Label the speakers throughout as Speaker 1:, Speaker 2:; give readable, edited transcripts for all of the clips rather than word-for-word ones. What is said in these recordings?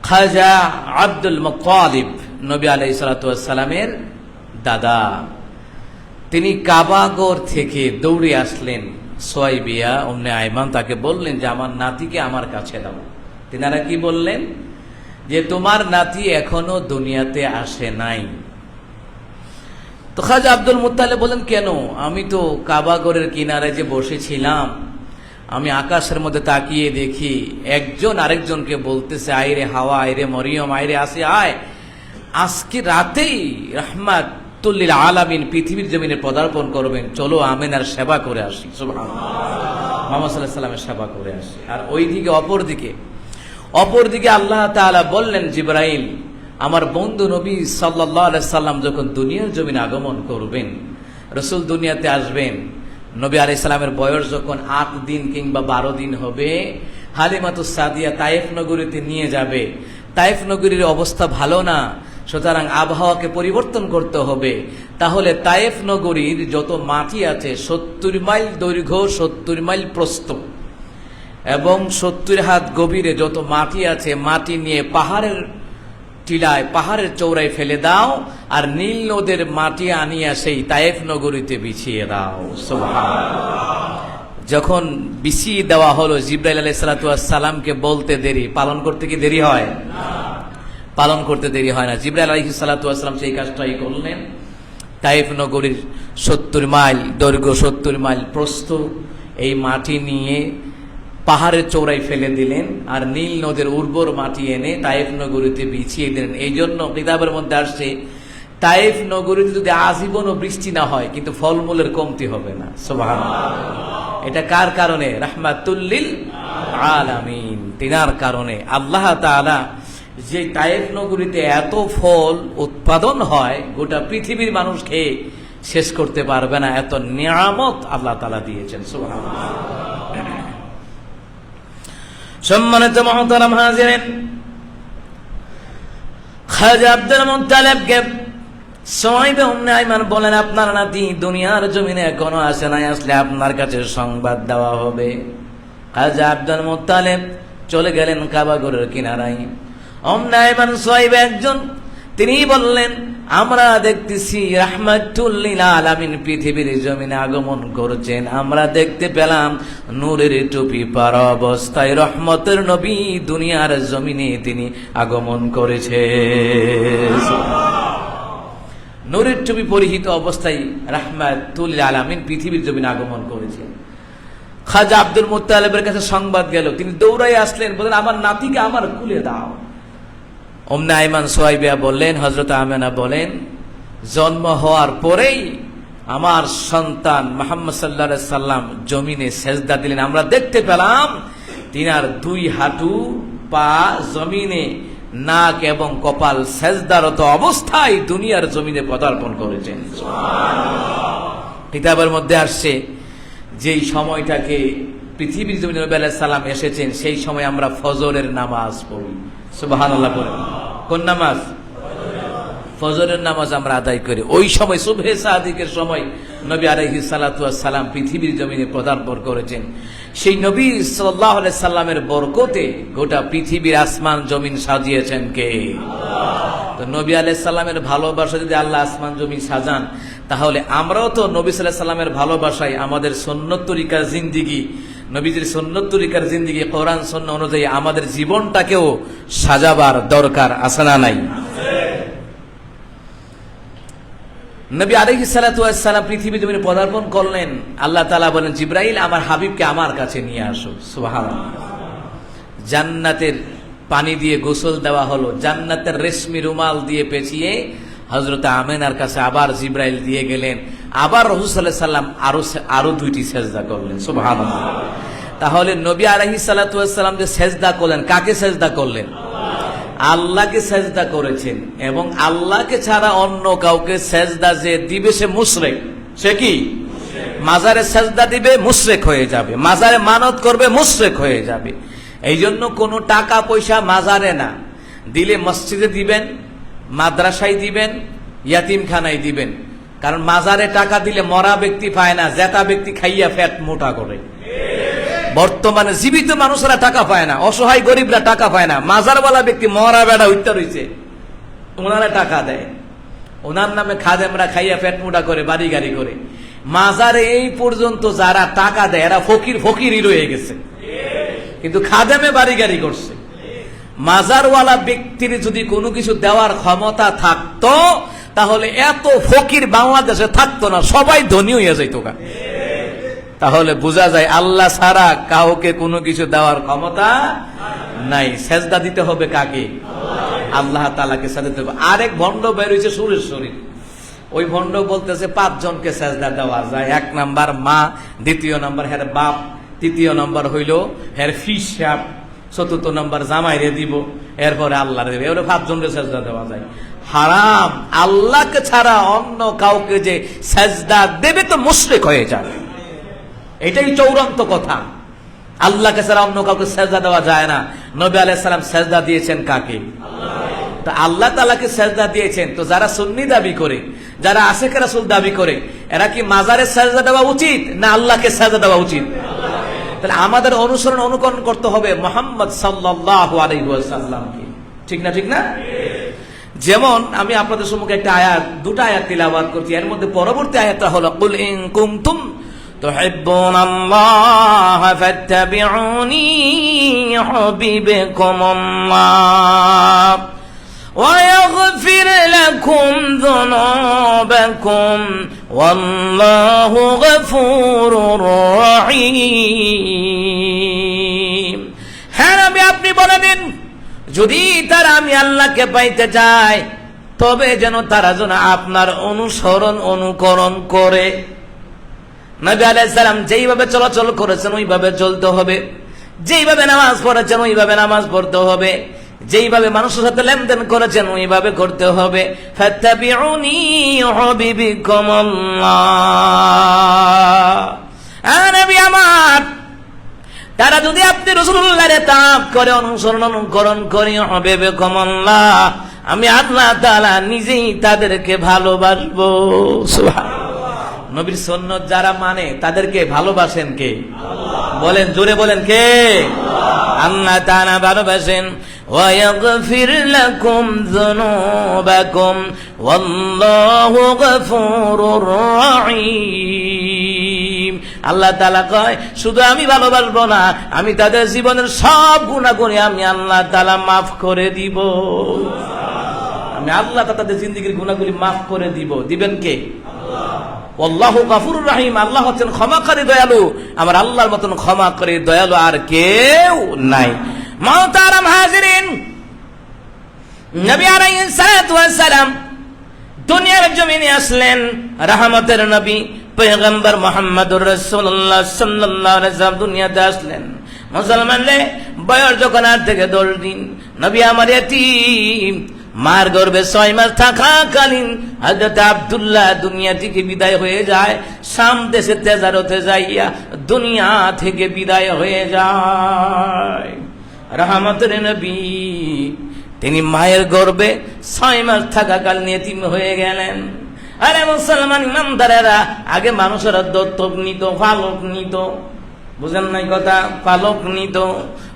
Speaker 1: খাজা Abdul Muttalib, নবী আলাইহিস সালাতু ওয়াস সালামের দাদা, তিনি কাবাগর থেকে দৌড়ে আসলেন। সুয়াইবিয়া উম্মে আইমান তাকে বললেন যে আমার নাতিকে আমার কাছে দাও। তিনারা কি বললেন? যে তোমার নাতি এখনো দুনিয়াতে আসে নাই। তো খাজা আব্দুল মুত্তালিব বলেন, কেন? আমি তো কাবাগরের কিনারে যে বসেছিলাম, আমি আকাশের মধ্যে তাকিয়ে দেখি একজন আরেকজনকে বলতেছে, আইরে হাওয়া, আইরে মরিয়ম, আইরে আসি, আয়, আজকে রাতেই রাহমাতুল লিল আলামিন পৃথিবীর জমিনে পদার্পণ করবেন, চলো আমিনার সেবা করে আসি। সুবহানাল্লাহ, মুহাম্মদ সাল্লাল্লাহু আলাইহি ওয়াসাল্লামের সেবা করে আসি। আর ওইদিকে অপরদিকে আল্লাহ তাআলা বললেন, জিবরাইল, আমার বন্ধু নবী সাল্লাল্লাহু আলাইহি সাল্লাম যখন দুনিয়ার জমিনে আগমন করবেন, রাসূল দুনিয়াতে আসবেন, নবী আলাইহিস সালামের বয়স যখন 8 দিন কিংবা 12 দিন হবে, হালিমাতুস সাদিয়া তায়েফ নগরীতে নিয়ে যাবে। তায়েফ নগরীর অবস্থা ভালো না, সুতরাং আবহাওয়াকে পরিবর্তন করতে হবে। তাহলে তায়েফ নগরীর যত মাটি আছে 70 মাইল দৈর্ঘ্য, 70 মাইল প্রস্থ এবং 70 হাত গভীরে যত মাটি আছে, মাটি নিয়ে পাহাড়ের টিলায়, পাহাড়ের চৌড়ায় ফেলে দাও, আর নীল নদের মাটি আনিয়া সেই তায়েফ নগরীতে বিছিয়ে দাও। সুবহানাল্লাহ। যখন বিছিয়ে দেওয়া হলো, জিবরাইল আলাইহিস সালাতু ওয়াস সালামকে বলতে দেরি, পালন করতে কি দেরি হয়? পালন করতে দেরি হয় না। জিবরাইল আলাইহিস সালাতু ওয়াস সালাম সেই কাজটাই করলেন। তায়েফ নগরীর 70 মাইল দৈর্ঘ্য, 70 মাইল প্রস্থ এই মাটি নিয়ে পাহাড়ের চৌড়ায় ফেলে দিলেন, আর নীল নদের উর্বর মাটি এনে তায়েফ নগরীতে বিছিয়ে দিলেন। এই জন্য কিতাবের মধ্যে আসছে, তায়েফ নগরীতে যদি আজীবনও বৃষ্টি না হয়, কিন্তু ফলমূলের কমতি হবে না। সুবহানাল্লাহ। এটা কার কারণে? রাহমাতুল লিল আলামিন, তিনার কারণে। আল্লাহ তাআলা যে তায়েফ নগরীতে এত ফল উৎপাদন হয়, গোটা পৃথিবীর মানুষ খেয়ে শেষ করতে পারবে না, এত নিয়ামত আল্লাহ তাআলা দিয়েছেন। সুবহানাল্লাহ। সম্মানিত মুহতারাম হাজিরিন, খাজা আব্দুল মুত্তালিবকে সুয়াইবা উম্মে আইমান বলেন, আপনার নাতি দুনিয়ার জমিনে এখনো আসে নাই, আসলে আপনার কাছে সংবাদ দেওয়া হবে। খাজা আব্দুল মুত্তালিব চলে গেলেন কাবাগরের কিনারায়। উম্মে আইমান সুয়াইবা একজন, তিনি বললেন, আমরা দেখতেছি রাহমাতুল লিল আলামিন পৃথিবীর জমিনে আগমন করেছেন। আমরা দেখতে পেলাম নূরের টুপি পরা অবস্থায় রহমতের নবী দুনিয়ার জমিনে তিনি আগমন করেছেন। নূরের টুপি পরিহিত অবস্থায় রাহমাতুল লিল আলামিন পৃথিবীর জমিনে আগমন করেছেন। খাজা আব্দুল মুত্তালিবের কাছে সংবাদ গেল, তিনি দৌড়াই আসলেন, বলেন, আমার নাতিকে আমার কুলে দাও। উম্মে আইমান সুয়াইবা বললেন, হযরত আমেনা বলেন, জন্ম হওয়ার পরেই আমার সন্তান মুহাম্মদ সাল্লাল্লাহু আলাইহি সাল্লাম জমিনে সেজদা দিলেন। আমরা দেখতে পেলাম তিনার 2 হাঁটু পা জমিনে, নাক এবং কপাল সেজদারত অবস্থায় দুনিয়ার জমিনে পদার্পণ করেছেন। সুবহানাল্লাহ। কিতাবের মধ্যে আসছে, যেই সময়টাকে পৃথিবীর জমিনে নবী আলাইহিস সালাম এসেছেন, সেই সময় আমরা ফজরের নামাজ পড়ি। সুবহানাল্লাহ বলেন। কোন নামাজ? ফজরের নামাজ আমরা আদায় করি। ওই সময় সুবহে সাদিকের সময় নবী আলাইহিস সালাতু ওয়াস সালাম পৃথিবীর জমিনে পদার্পণ করেছেন। সেই নবী সাল্লাল্লাহু আলাইহি সাল্লামের বরকতে গোটা পৃথিবীর আসমান জমিন সাজিয়েছেন কে? আল্লাহ। তো নবী আলাইহিস সালামের ভালোবাসা যদি আল্লাহ আসমান জমিন সাজান, তাহলে আমরাও তো নবী সাল্লাল্লাহু আলাইহি সাল্লামের ভালোবাসায় আমাদের সুন্নত তরিকার জিন্দেগি, নবীজির সুন্নত তরিকার জিন্দেগি, কোরআন সুন্নাহ অনুযায়ী আমাদের জীবনটাকেও সাজাবার দরকার আছে না নাই? নবী আলাইহিস সালাতু ওয়াস সালাম পৃথিবী জমিনে পদার্পণ করলেন। আল্লাহ তাআলা বলেন, জিবরাইল, আমার হাবিবকে আমার কাছে নিয়ে আসো। সুবহানাল্লাহ। জান্নাতের পানি দিয়ে গোসল দেওয়া হলো, জান্নাতের রেশমি রুমাল দিয়ে পেঁচিয়ে হযরত আমেনার কাছে আবার জিবরাইল দিয়ে গেলেন। আবার রাসূল সাল্লাল্লাহু আলাইহি সাল্লাম আরো 2টি সেজদা করলেন। সুবহানাল্লাহ। তাহলে নবী আলাইহিস সালাতু ওয়াস সালাম যে সেজদা করলেন, কাকে সেজদা করলেন? আল্লাহকে সেজদা করেছেন। এবং আল্লাহকে ছাড়া অন্য কাউকে সেজদা যে দিবে সে মুশরিক। সে কি? মাজারে সেজদা দিবে, মুশরিক হয়ে যাবে। মাজারে মানত করবে, মুশরিক হয়ে যাবে। এই জন্য কোনো টাকা পয়সা মাজারে না দিলে মসজিদে দিবেন, মাদ্রাসায় দিবেন, ইয়াতিমখানায় দিবেন। কারণ মাজারে টাকা দিলে মরা ব্যক্তি পায় না, জেতা ব্যক্তি খাইয়া ফ্যাট মোটা করে। বর্তমানে জীবিত মানুষরা টাকা পায় না, অসহায় গরিবরা টাকা পায় না, মাজারওয়ালা ব্যক্তি মরা বেড়া উঠতে রয়েছে, ওনারা টাকা দেয়, ওনার নামে খাদেমরা খাইয়া পেট মোটা করে, বাড়ি গাড়ি করে। মাজারে এই পর্যন্ত যারা টাকা দেয় এরা ফকিরই রয়ে গেছে, কিন্তু খাদেমে বাড়ি গাড়ি করছে। মাজারওয়ালা ব্যক্তির যদি কোনো কিছু দেওয়ার ক্ষমতা থাকতো তাহলে এত ফকির বাংলাদেশে থাকতো না, সবাই ধনী হয়ে যাইতো। তাহলে বোঝা যায় আল্লাহ ছাড়া কাউকে কোনো কিছু দেওয়ার ক্ষমতা নাই। সেজদা দিতে হবে কাকে? আল্লাহ তাআলাকে সেজদা দিতে হবে। আরেক ভণ্ড বের হয়েছে সুরেশ্বরী, ওই ভণ্ড বলতেছে 5 জনকে সেজদা দেওয়া যায়। 1 নাম্বার মা, 2 নাম্বার হের বাপ, 3 নাম্বার হইল হের ফিস সাহেব, 4 নাম্বার জামাইরে দিব, এরপরে আল্লাহরে দেবে। এবারে 5 জনকে সেজদা দেওয়া যায়। হারাম। আল্লাহকে ছাড়া অন্য কাউকে যে সেজদা দেবে তো মুশরিক হয়ে যাবে, এটাই চূড়ান্ত কথা। আল্লাহকে ছাড়া অন্য কাউকে সেজদা দেওয়া যায় না। নবী আলাইহিস সালাম সেজদা দিয়েছেন কাকে? তো আল্লাহ তাআলাকে সেজদা দিয়েছেন। তো যারা সুন্নি দাবি করে, যারা আশিক রাসূল দাবি করে, এরা কি মাজারে সেজদা দেওয়া উচিত না আল্লাহকে সেজদা দেওয়া উচিত? তাহলে আমাদের অনুকরণ করতে হবে মুহাম্মদ সাল্লাল্লাহু আলাইহি ওয়াসাল্লামকে, ঠিক না? ঠিক না? যেমন আমি আপনাদের সম্মুখে একটা আয়াত, 2টা আয়াত তিলাওয়াত করছি, এর মধ্যে পরবর্তী আয়াতটা হলো কুল ইন কুনতুম তুহিব্বুনাল্লাহা ফাত্তাবিউনি ইউহিব্বুকুমুল্লাহ ওয়া ইয়াগফির লাকুম যুনুবাকুম ওয়াল্লাহু গফুরুর রহিম। হ্যাঁ নবী, আপনি বলে দিন, যদি তারা আমি আল্লাহকে পাইতে চায় তবে যেন তারা আপনার অনুকরণ করে। নবী আলাইহিস সালাম যেইভাবে চলাচল করেছেন ওইভাবে চলতে হবে, যেইভাবে নামাজ পড়েছেন ওইভাবে নামাজ পড়তে হবে, যেইভাবে মানুষের সাথে লেনদেন করেছেন ওইভাবে করতে হবে। ফাত্তাবিউনি ইউহিব্বুকুমুল্লাহ। নবী আমার, তারা যদি আপনি রাসূলুল্লাহর তাআব করে অনুকরণ করে ইউহিব্বুকুমুল্লাহ, আমি আল্লাহ তাআলা নিজেই তাদেরকে ভালোবাসবো। সুবহানাল্লাহ। নবীর সুন্নাত যারা মানে তাদেরকে ভালোবাসেন কে? বলেন, জোরে বলেন, কে? আল্লাহ তাআলা ভালোবাসেন। ওয়া ইয়াগফির লাকুম যুনুবাকুম ওয়াল্লাহু গফুরুর রহিম। আল্লাহ তাআলা কয় শুধু আমি ভালোবাসবো না, আমি তাদের জীবনের সব গুনাহ করে আমি আল্লাহ তাআলা মাফ করে দিব। আমি আল্লাহ তাদের জিন্দেগীর গুনাহগুলি মাফ করে দিব। দিবেন কে? আল্লাহু গফুরুর রহিম। আল্লাহ হচ্ছেন ক্ষমাকারী, দয়ালু। আমার আল্লাহর মতন ক্ষমাকারী, দয়ালু আর কেউ নাই। মুহতারাম হাজিরিন, নবী আলাইহিস সালাতু ওয়াস সালাম দুনিয়ার জমিনে আসলেন রহমতের নবী পয়গম্বর মুহাম্মদুর রাসূলুল্লাহ সাল্লাল্লাহু আলাইহি ওয়াসাল্লাম দুনিয়াতে আসলেন। মুসলমানরে বয়স যখন 8 থেকে 10 দিন, নবী আমার এতিম, মার গর্ভে 6 মাস থাকাকালীন হযরত আব্দুল্লাহ দুনিয়া থেকে বিদায় হয়ে যায়। শাম দেশে তেজারতে যাইয়া দুনিয়া থেকে বিদায় হয়ে যায়। রহমতের নবী তিনি মায়ের গর্ভে 6 মাস থাকাকালীন এতিম হয়ে গেলেন। আরে মুসলমান ইমানদারেরা, আগে মানুষেরা দত্তক নিত, পালক নিত, বুঝেন নাই কথা? পালক নিত।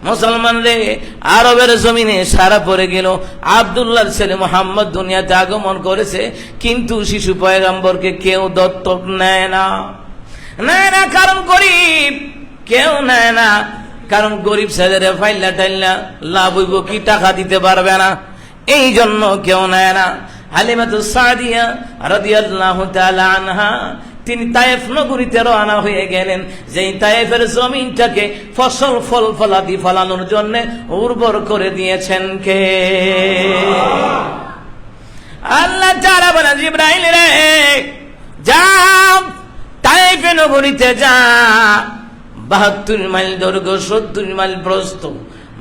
Speaker 1: মুসলমান রে আরবের জমিনে সারা পড়ে গেল। আব্দুল্লাহর ছেলে মুহাম্মদ দুনিয়াতে আগমন করেছে, কিন্তু শিশু পয়গম্বরকে কেউ দত্তক নেয় না। কারণ গরিব, কেউ নেয় না। কারণ গরিব ছেলেরে ফাইল্লা টাইল্লা লাভ হইব কি, টাকা দিতে পারবে না, এই জন্য কেউ নেয় না। হালিমাতুস সাদিয়া রাদিয়াল্লাহু তাআলা আনহা তিনি তায়েফ নগরীতে রওনা হয়ে গেলেন। যেই তায়েফের জমিনটাকে ফসল ফলাদি ফলানোর জন্য উর্বর করে দিয়েছেন কে? আল্লাহ তাআলা বলেন, জিবরাইল রে যাও তায়েফ নগরীতে যা, 72 মাইল দৈর্ঘ্য 70 মাইল প্রস্থ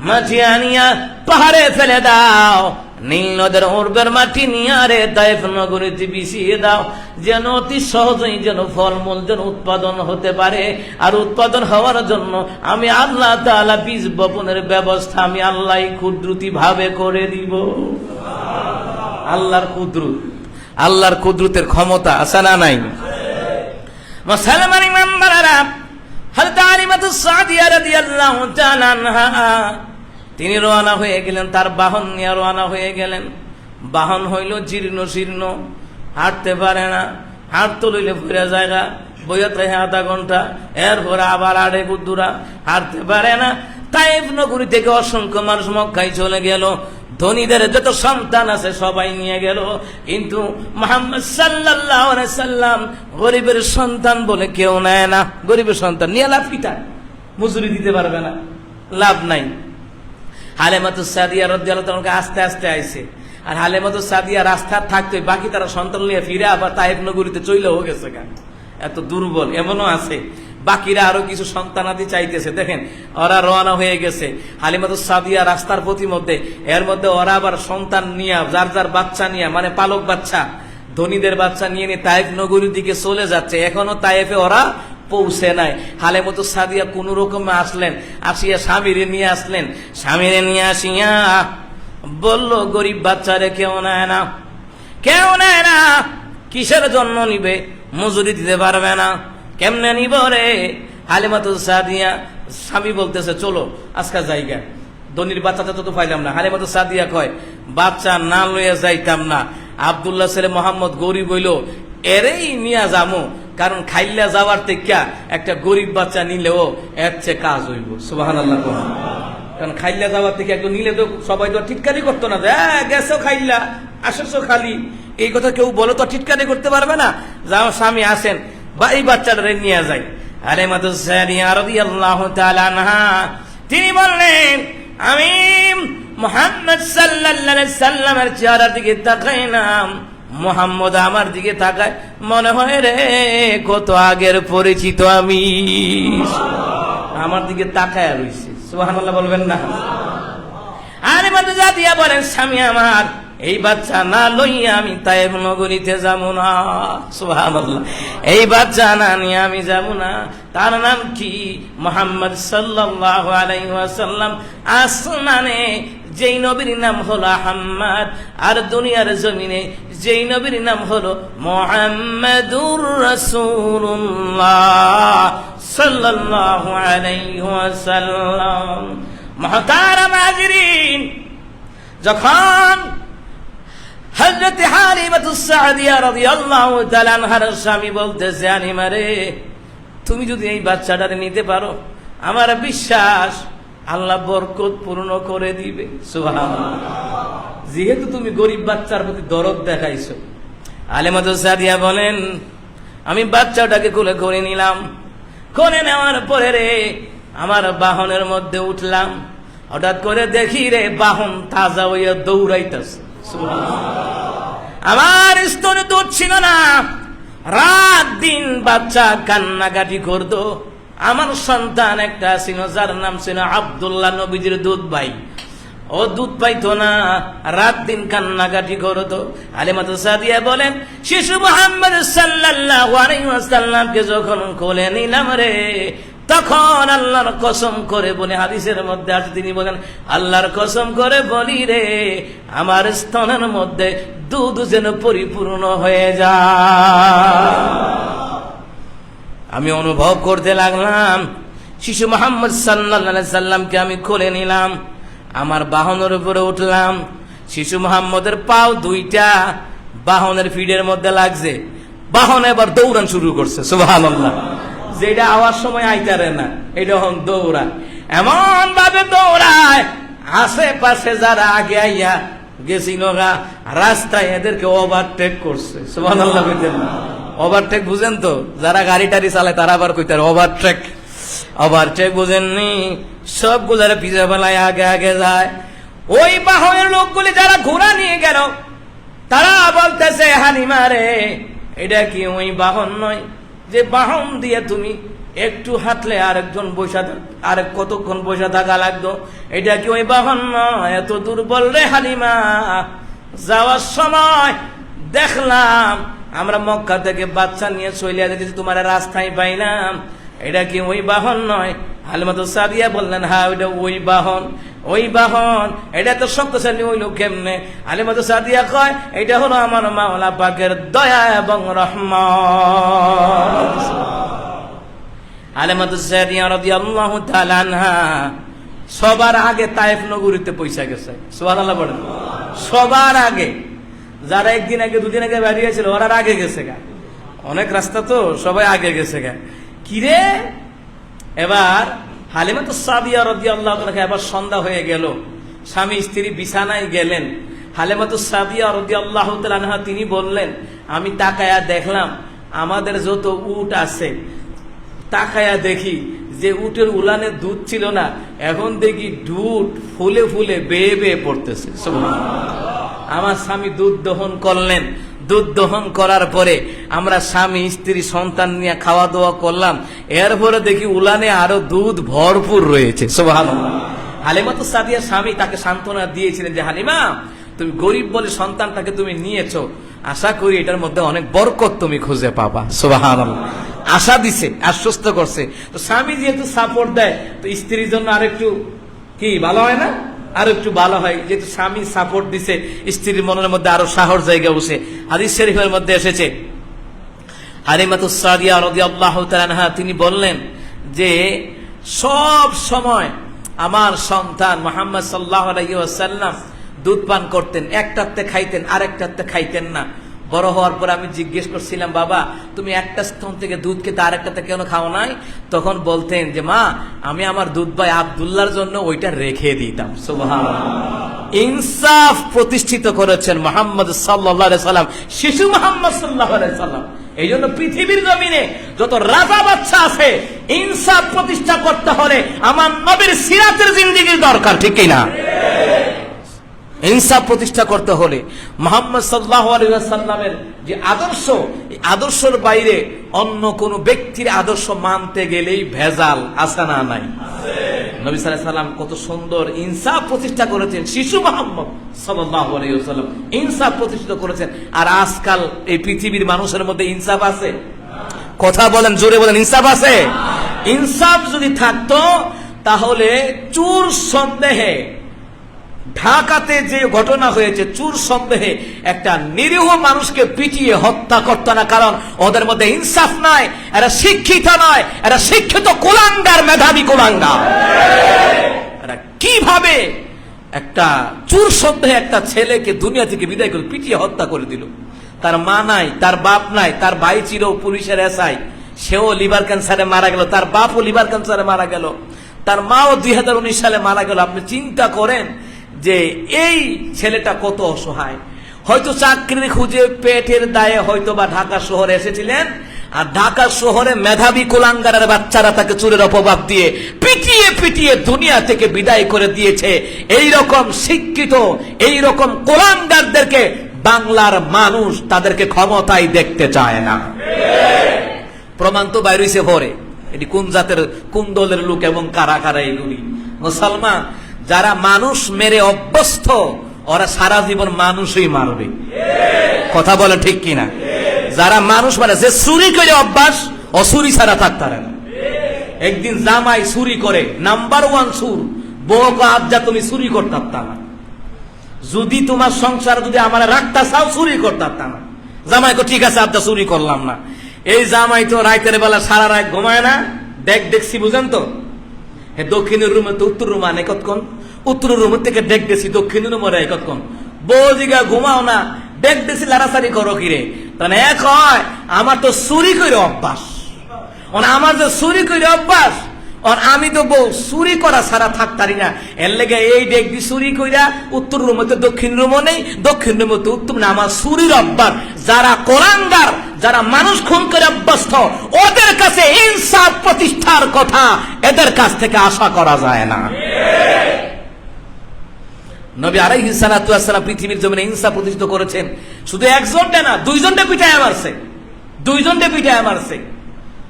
Speaker 1: মাটি আনিয়া পাহাড়ে ফেলে দাও। নীল নদের উর্বর মাটি নিয়ে আরে তায়েফ নগরীতে বিছিয়ে দাও, যেন অতি সহজেই যেন ফলমূল যেন উৎপাদন হতে পারে। আর উৎপাদন হওয়ার জন্য আমি আল্লাহ তাআলা বীজ বপনের ব্যবস্থা আমি আল্লাহ কুদরতি ভাবে করে দিব। আল্লাহর কুদরত, আল্লাহর কুদরতের ক্ষমতা আছে না নাই? মুসলমান ইমানদারেরা, হযরত হালিমাতুস সাদিয়া রাদিয়াল্লাহু তাআলা আনহা তিনি রওনা হয়ে গেলেন, তার বাহন নিয়ে রওনা হয়ে গেলেন। বাহন হইল জীর্ণ শীর্ণ, হাঁটতে পারে না, হাঁটতে লইলে পুরা জায়গা বইয়া থাকে আধা ঘন্টা, এরপরে আবার আড়ে গুদ্দুরা, হাঁটতে পারে না। তায়েফ নগরী থেকে অসংখ্য মানুষ মক্কায় চলে গেল, ধনীদের যত সন্তান আছে সবাই নিয়ে গেল, কিন্তু মুহাম্মদ সাল্লাল্লাহু আলাইহি সাল্লাম গরিবের সন্তান বলে কেউ নেয় না। গরিবের সন্তান নিয়ে লাভ কি? তার মজুরি দিতে পারবে না, লাভ নাই। হালিমাতুস সাদিয়া রাদিয়াল্লাহু তাআলা আস্তে আস্তে আইছে, আর হালিমাতুস সাদিয়া রাস্তা থাকতে বাকি তারা সন্তান নিয়ে ফিরে আবার তায়েফ নগরীতে চইলেও গেছে। কেন এত দুর্বল? এমনও আছে বাকিরা আরো কিছু সন্তানাদি চাইতেছে। দেখেন ওরা রওনা হয়ে গেছে, হালিমাতুস সাদিয়া রাস্তার প্রতিমধ্যে, এর মধ্যে ওরা আবার সন্তান নিয়ে, যার যার বাচ্চা নিয়ে, মানে পালক বাচ্চা, ধনীদের বাচ্চা নিয়ে নিয়ে তায়েফ নগরীর দিকে চলে যাচ্ছে। এখনো তায়েফে ওরা পৌঁছে নাই। হালিমাতুস সাদিয়া কোন রকমে আসলেন, আসিয়া স্বামীরে নিয়ে আসলেন। স্বামীরে নিয়ে আসিয়া বলল, গরিব বাচ্চারে কেউ নেয় না, কেউ নেয় না। কিসের জন্য নিবে? মজুরি দিতে পারবে না, কেমনে নিব রে? হালিমাতুস সাদিয়া, স্বামী বলতেছে চলো আজকে জায়গা, ধনির বাচ্চাটা তো পাইলাম না। হালিমাতুস সাদিয়া কয়, বাচ্চা না লইয়া যাইতাম না, আব্দুল্লাহ ছেলে মোহাম্মদ গরিব হইল, এরেই নিয়ে যাবো, কারণ খাইলা যাওয়ার থেকে একটা গরিব বাচ্চা নিলেও এর চেয়ে কাজ হইব। সুবহানাল্লাহ। কারণ খাইলা যাওয়ার থেকে একটু নিলে তো সবাই তো টিটকারি করতো না, গেছো খাইলা আসেছো খালি, এই কথা কেউ বলো তো টিটকারি করতে পারবে না। যাও স্বামী আসেন বা এই বাচ্চাটা নিয়ে যায়। হালিমাতুস সাদিয়া রাদিয়াল্লাহু তাআলা আনহা তিনি বললেন, আমি মুহাম্মদ সাল্লাল্লাহু আলাইহি সাল্লামের চেহারার দিকে তাকাইলাম, মুহাম্মদ আমার দিকে তাকায়, মনে হয় রে কত আগের পরিচিত আমি। আমার দিকে তাকায় রইছে। সুবহানাল্লাহ বলবেন না? হালিমাতুস সাদিয়া বলেন, স্বামী আমার, এই বাচ্চা না লইয়া আমি তায়েফ নগরীতে যাব না। সুবহানাল্লাহ। এই বাচ্চা না নিয়ে আমি যাব না। তার নাম কি? মুহাম্মদ সাল্লাল্লাহু আলাইহি ওয়াসাল্লাম। আসমানে যেই নবীর নাম হলো আহমদ, আর দুনিয়ার জমিনে যেই নবীর নাম হলো মুহাম্মাদুর রাসূলুল্লাহ সাল্লাল্লাহু আলাইহি ওয়াসাল্লাম। মুহতারাম হাজিরিন, যখন হযরত হালিমাতুস সাদিয়া রাদিয়াল্লাহু তাআলা আনহার স্বামী বলতেছে, হালিমা রে, তুমি যদি এই বাচ্চাটারে নিতে পারো, আমার বিশ্বাস আল্লাহ বরকত পূর্ণ করে দিবে। সুবহানাল্লাহ। যেহেতু তুমি গরিব বাচ্চার প্রতি দরদ দেখাইছো। হালিমাতুস সাদিয়া বলেন, আমি বাচ্চাটাকে কোলে করে নিলাম। কোলে নেওয়ার পরে রে আমার বাহনের মধ্যে উঠলাম, হঠাৎ করে দেখি রে বাহন তাজা হইয়া দৌড়াইতেছে। আমার স্তনে দুধ ছিল না, রাত দিন বাচ্চা কান্নাকাটি করতো। আমার সন্তান একটা ছিল, যার নাম ছিল আব্দুল্লাহ, নবীজির দুধ ভাই। ও দুধ পাইতো না, রাত দিন কান্নাকাটি করতো। হালিমাতুস সাদিয়া বলেন, শিশু মুহাম্মদ সাল্লাল্লাহু আলাইহি ওয়াসাল্লামকে যখন কোলে নিলাম রে, তখন আল্লাহর কসম করে বলে, হাদিসের মধ্যে আছে, তিনি বলেন, আল্লাহর কসম করে বলি রে, আমার স্তনের মধ্যে দুধ যেন পরিপূর্ণ হয়ে যায়। আমি অনুভব করতে লাগলাম, শিশু মুহাম্মদ সাল্লাল্লাহু আলাইহি সাল্লামকে আমি কোলে নিলাম, আমার বাহনের উপরে উঠলাম। শিশু মুহাম্মদের পাও দুইটা বাহনের ফিডের মধ্যে লাগছে, বাহন এবার দৌড়ান শুরু করছে। সুবহানাল্লাহ। যেটা আওয়ার সময় আইতারে না, এটা এখন দৌড়ায়, এমন ভাবে দৌড়ায়, আশেপাশে যারা আগে আইয়া গেছিল রাস্তায় এদেরকে ওভারটেক করছে। সুবহানাল্লাহ। ওভারটেক বুঝেন তো? যারা গাড়ি টাড়ি চালায় তারা আবার কইতার ওভারটেক। ওভারটেক বুঝেননি? সবগুলার পিছে বেলায় আগে আগে যায়। ওই বাহনের লোকগুলি যারা ঘোড়া নিয়ে গেল, তারা বলতেছে, হালিমা রে, এটা কি ওই বাহন নয় যে বাহন দিয়ে তুমি একটু হাঁটলে আরেকজন বসা, আরেক কতক্ষণ বসা থাকা লাগতো? এটা কি ওই বাহন নয়? এত দুর্বল রে হালিমা। যাওয়ার সময় দেখলাম আমরা মক্কা থেকে বাচ্চা নিয়ে চলে যেতেছি, তোমার রাস্তায় পাইলাম, এটা কি ওই বাহন নয়? হালিমাতুস সাদিয়া বললেন, হ্যাঁ ওইটা ওই বাহন। ওই বাহন এটা তো শক্তিশালী হইল কেমনে? হালিমাতুস সাদিয়া কয়, এটা হলো আমার মাওলা পাকের দয়া এবং রহমত। হালিমাতুস সাদিয়া রাদিয়াল্লাহু তাআলা আনহা সবার আগে তায়েফ নগরীতে পৌঁছে গেছে। সুবহানাল্লাহ বলেন। সবার আগে, যারা একদিন আগে দুদিন আগে বেরিয়েছিল ওরা আগে গেছে গা। অনেক রাস্তা তো, সবাই আগে গেছে গা। কিরে, এবার হালিমাতুস সাদিয়া রাদিয়াল্লাহু তাআলা, এবার সন্ধ্যা হয়ে গেল, স্বামী স্ত্রী বিছানায় গেলেন। হালিমাতুস সাদিয়া রাদিয়াল্লাহু তাআলা আনহা তিনি বললেন, আমি তাকায়া দেখলাম আমাদের যত উট আছে, তাকায়া দেখি যে উটের উলানে দুধ ছিল না, এখন দেখি দুধ ফুলে ফুলে বেয়ে বেয়ে পড়তেছে। আমার স্বামী দুধ দহন করলেন। দুধ দহন করার পরে আমরা স্বামী স্ত্রী সন্তান নিয়ে খাওয়া দাওয়া করলাম। এরপরে দেখি উলানে আরো দুধ ভরপুর রয়েছে। সুবহানাল্লাহ। হালিমাতুস সাদিয়া স্বামী তাকে সান্ত্বনা দিয়েছিলেন যে, হালিমা, তুমি গরিব বলে সন্তানটাকে তুমি নিয়েছো, আশা করি এটার মধ্যে অনেক বরকত তুমি খুঁজে পাবা। সুবহানাল্লাহ। আশা দিছে, আশ্বস্ত করছে। তো স্বামী যেহেতু সাপোর্ট দেয়, তো স্ত্রীর জন্য আরেকটু কি ভালো হয় না? আর একটু ভালো হয়, যেহেতু স্বামী সাপোর্ট দিছে, স্ত্রীর মনের মধ্যে আরো সাহস জায়গা বসে। হাদিস শরীফের মধ্যে এসেছে, হালিমাতুস সাদিয়া রাদিয়াল্লাহু তাআলা আনহা তিনি বললেন যে, সব সময় আমার সন্তান মুহাম্মদ সাল্লাল্লাহু আলাইহি ওয়াসাল্লাম দুধ পান করতেন, একটাতে খাইতেন, আরেকটাতে খাইতেন না। বড় হওয়ার পর আমি জিজ্ঞেস করছিলাম, বাবা তুমি একটা স্তন থেকে দুধ খেতে আরেকটাতে কেন খাও নাই? তখন বলতেন যে, মা, আমি আমার দুধ ভাই আব্দুল্লাহর জন্য ওইটা রেখে দিতাম। সুবহানাল্লাহ। ইনসাফ প্রতিষ্ঠিত করেছেন মুহাম্মদ সাল্লাল্লাহু আলাইহি সাল্লাম, শিশু মুহাম্মদ সাল্লাল্লাহু আলাইহি সাল্লাম। এই জন্য পৃথিবীর জমিনে যত রাজা বাদশা আছে, ইনসাফ প্রতিষ্ঠা করতে হলে আমার নবীর সিরাতের জিন্দেগির দরকার, ঠিক কি না? ইনসাফ প্রতিষ্ঠা করতে হলে মুহাম্মদ সাল্লাল্লাহু আলাইহি ওয়াসাল্লামের যে আদর্শ, এই আদর্শের বাইরে অন্য কোন ব্যক্তির আদর্শ মানতে গেলেই ভেজাল আছে না নাই? নবী সাল্লাল্লাহু আলাইহি ওয়াসাল্লাম কত সুন্দর ইনসাফ প্রতিষ্ঠা করেছেন। শিশু মুহাম্মদ সাল্লাল্লাহু আলাইহি ওয়াসাল্লাম ইনসাফ প্রতিষ্ঠিত করেছেন। আর আজকাল এই পৃথিবীর মানুষের মধ্যে ইনসাফ আছে? কথা বলেন, জোরে বলেন, ইনসাফ আছে? ইনসাফ যদি থাকতো তাহলে চোর সন্দেহে ঢাকাতে যে ঘটনা হয়েছে, চোর সন্দেহে একটা নিরীহ মানুষকে পিটিয়ে হত্যা করতো না, কারণ ওদের মধ্যে ইনসাফ নাই। এরা শিক্ষিত নয়, এরা শিক্ষিত কুলাঙ্গার, মেধাবী কুলাঙ্গার। এরা কিভাবে একটা চোর সন্দেহে একটা ছেলেকে দুনিয়া থেকে বিদায় করে পিটিয়ে হত্যা করে দিল? তার মা নাই, তার বাপ নাই, তার ভাই ছিল পুলিশের এসআই, সেও লিভার ক্যান্সারে মারা গেল, তার বাপও লিভার ক্যান্সারে মারা গেল, তার মাও 2019 সালে মারা গেল। আপনি চিন্তা করেন যে এই ছেলেটা কত অসহায়। হয়তো চাকরির খুঁজে পেটের দায়ে হয়তো বা ঢাকা শহরে এসেছিলেন, আর ঢাকা শহরে মেধাবী কুলাঙ্গারের বাচ্চারা তাকে চোরের অপবাদ দিয়ে পিটিয়ে পিটিয়ে দুনিয়া থেকে বিদায় করে দিয়েছে। এই রকম শিক্ষিত, এই রকম কুলাঙ্গারদেরকে বাংলার মানুষ তাদেরকে ক্ষমতায় দেখতে চায় না। প্রমাণ তো বাইরেছে ভরে। এটি কোন জাতের, কোন দলের লোক এবং কারা কারা এগুলি? মুসলমান যারা মানুষ মেরে অভ্যস্ত, ওরা সারা জীবন মানুষই মারবে। কথা বলে ঠিক কিনা? যারা মানুষ মানে, যে চুরি করে অভ্যাস, অচুরি ছাড়া থাকতে পারে না। একদিন জামাই চুরি করে, নাম্বার 1 চুর, বউকে আবজা তুমি চুরি করতে পারতা না, যদি তোমার সংসার যদি আমার রাখতে চাও চুরি করতে পারতা না। জামাইকে ঠিক আছে আবজা চুরি করলাম না। এই জামাই তো রাতের বেলা সারা রাত ঘুমায় না, দেখছি বুঝেন তো? দক্ষিণের রুমে তো উত্তর রুম আনে কতক্ষণ, উত্তর রুমের থেকে ডেক দেখছি দক্ষিণের রুমে কতক্ষণ। বউ জিগা ঘুমাও না, ডেক দেখছি লাড়াচাড়ি করো কিরে? তাহলে এক হয়, আমার তো চুরি করে অভ্যাস, আমার যে চুরি করে অভ্যাস, আমি তো বউ চুরি করা ছাড়া থাকতারি না। এর লেগে এই ডেক দি চুরি কইরা উত্তর রুমে তো দক্ষিণ রুমও নেই, দক্ষিণ রুমে তো উত্তর না, আমার চুরির অভ্যাস। যারা কোলাঙ্গার, যারা মানুষ খুন করে অভ্যস্ত, ওদের কাছে ইনসাফ প্রতিষ্ঠার কথা এদের কাছ থেকে আশা করা যায় না। নবী আলাইহিস সালাতু ওয়াস সালাম পৃথিবীর জমিনে ইনসাফ প্রতিষ্ঠিত করেছেন। শুধু একজনটা না, দুইজনটা পিটায় মারছে, দুইজনটা পিটায় মারছে।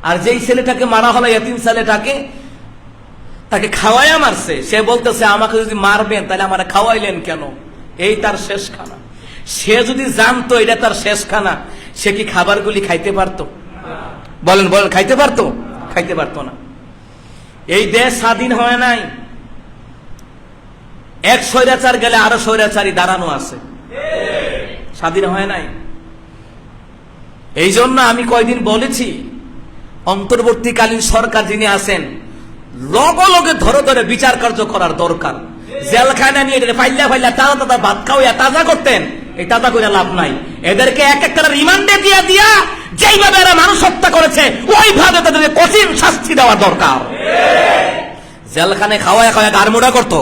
Speaker 1: আর যেই ছেলেটাকে মারা হলো, ইতিম ছেলেটাকে, তাকে খাওয়াইয়া মারছে। সে বলতেছে, আমাকে যদি মারবেন তাহলে আমার খাওয়াইলেন কেন? এই তার শেষ খানা। সে যদি জানতো এটা তার শেষ খানা, সে কি খাবারগুলি খাইতে পারতো? বলেন বলেন, খাইতে পারতো? খাইতে পারতো না। এই দেশ স্বাধীন হয় নাই, এক স্বৈরাচার গেলে আরো স্বৈরাচারী দাঁড়ানো আছে, স্বাধীন হয় নাই। এই জন্য আমি কয়দিন বলেছি, অন্তর্বর্তীকালীন সরকার যিনি আছেন লগে লগে ধরে ধরে বিচার কার্য করার দরকার। জেলখানা নিয়ে ফাইল্লা ফাইল্লা তাজা তাজা ভাত খাওয়া তাজা করতেন, এই তাজা করে লাভ নাই। এদেরকে এক একটা রিমান্ডে দিয়া দিয়া যেইভাবে এরা মানুষ হত্যা করেছে ওইভাবে তাদেরকে কঠিন শাস্তি দেওয়া দরকার। জেলখানে খাওয়ায় খাওয়ায় গারমোড়া করত।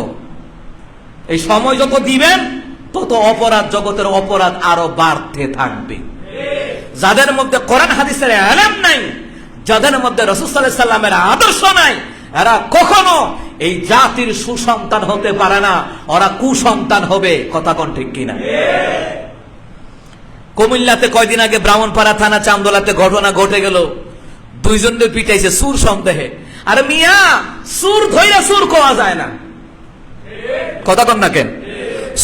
Speaker 1: এই সময় যত দিবেন তত অপরাধ জগতের অপরাধ আরো বাড়তে থাকবে। যাদের মধ্যে কোরআন হাদিসের ইলম নাই, যাদের মধ্যে রাসূল সাল্লাল্লাহু আলাইহি সাল্লামের আদর্শ নাই, এরা কখনো এই জাতির সুসন্তান হতে পারে না, ওরা কুসন্তান হবে। কথা কোন ঠিক কিনা? কুমিল্লাতে কয়দিন আগে ব্রাহ্মণপাড়া থানা চান্দোলাতে ঘটনা ঘটে গেল, দুইজনকে পিটাইছে সুর সন্দেহে। আরে মিয়া, সুর ধইরা সুর কোয়া যায় না। কথা কোন না কেন?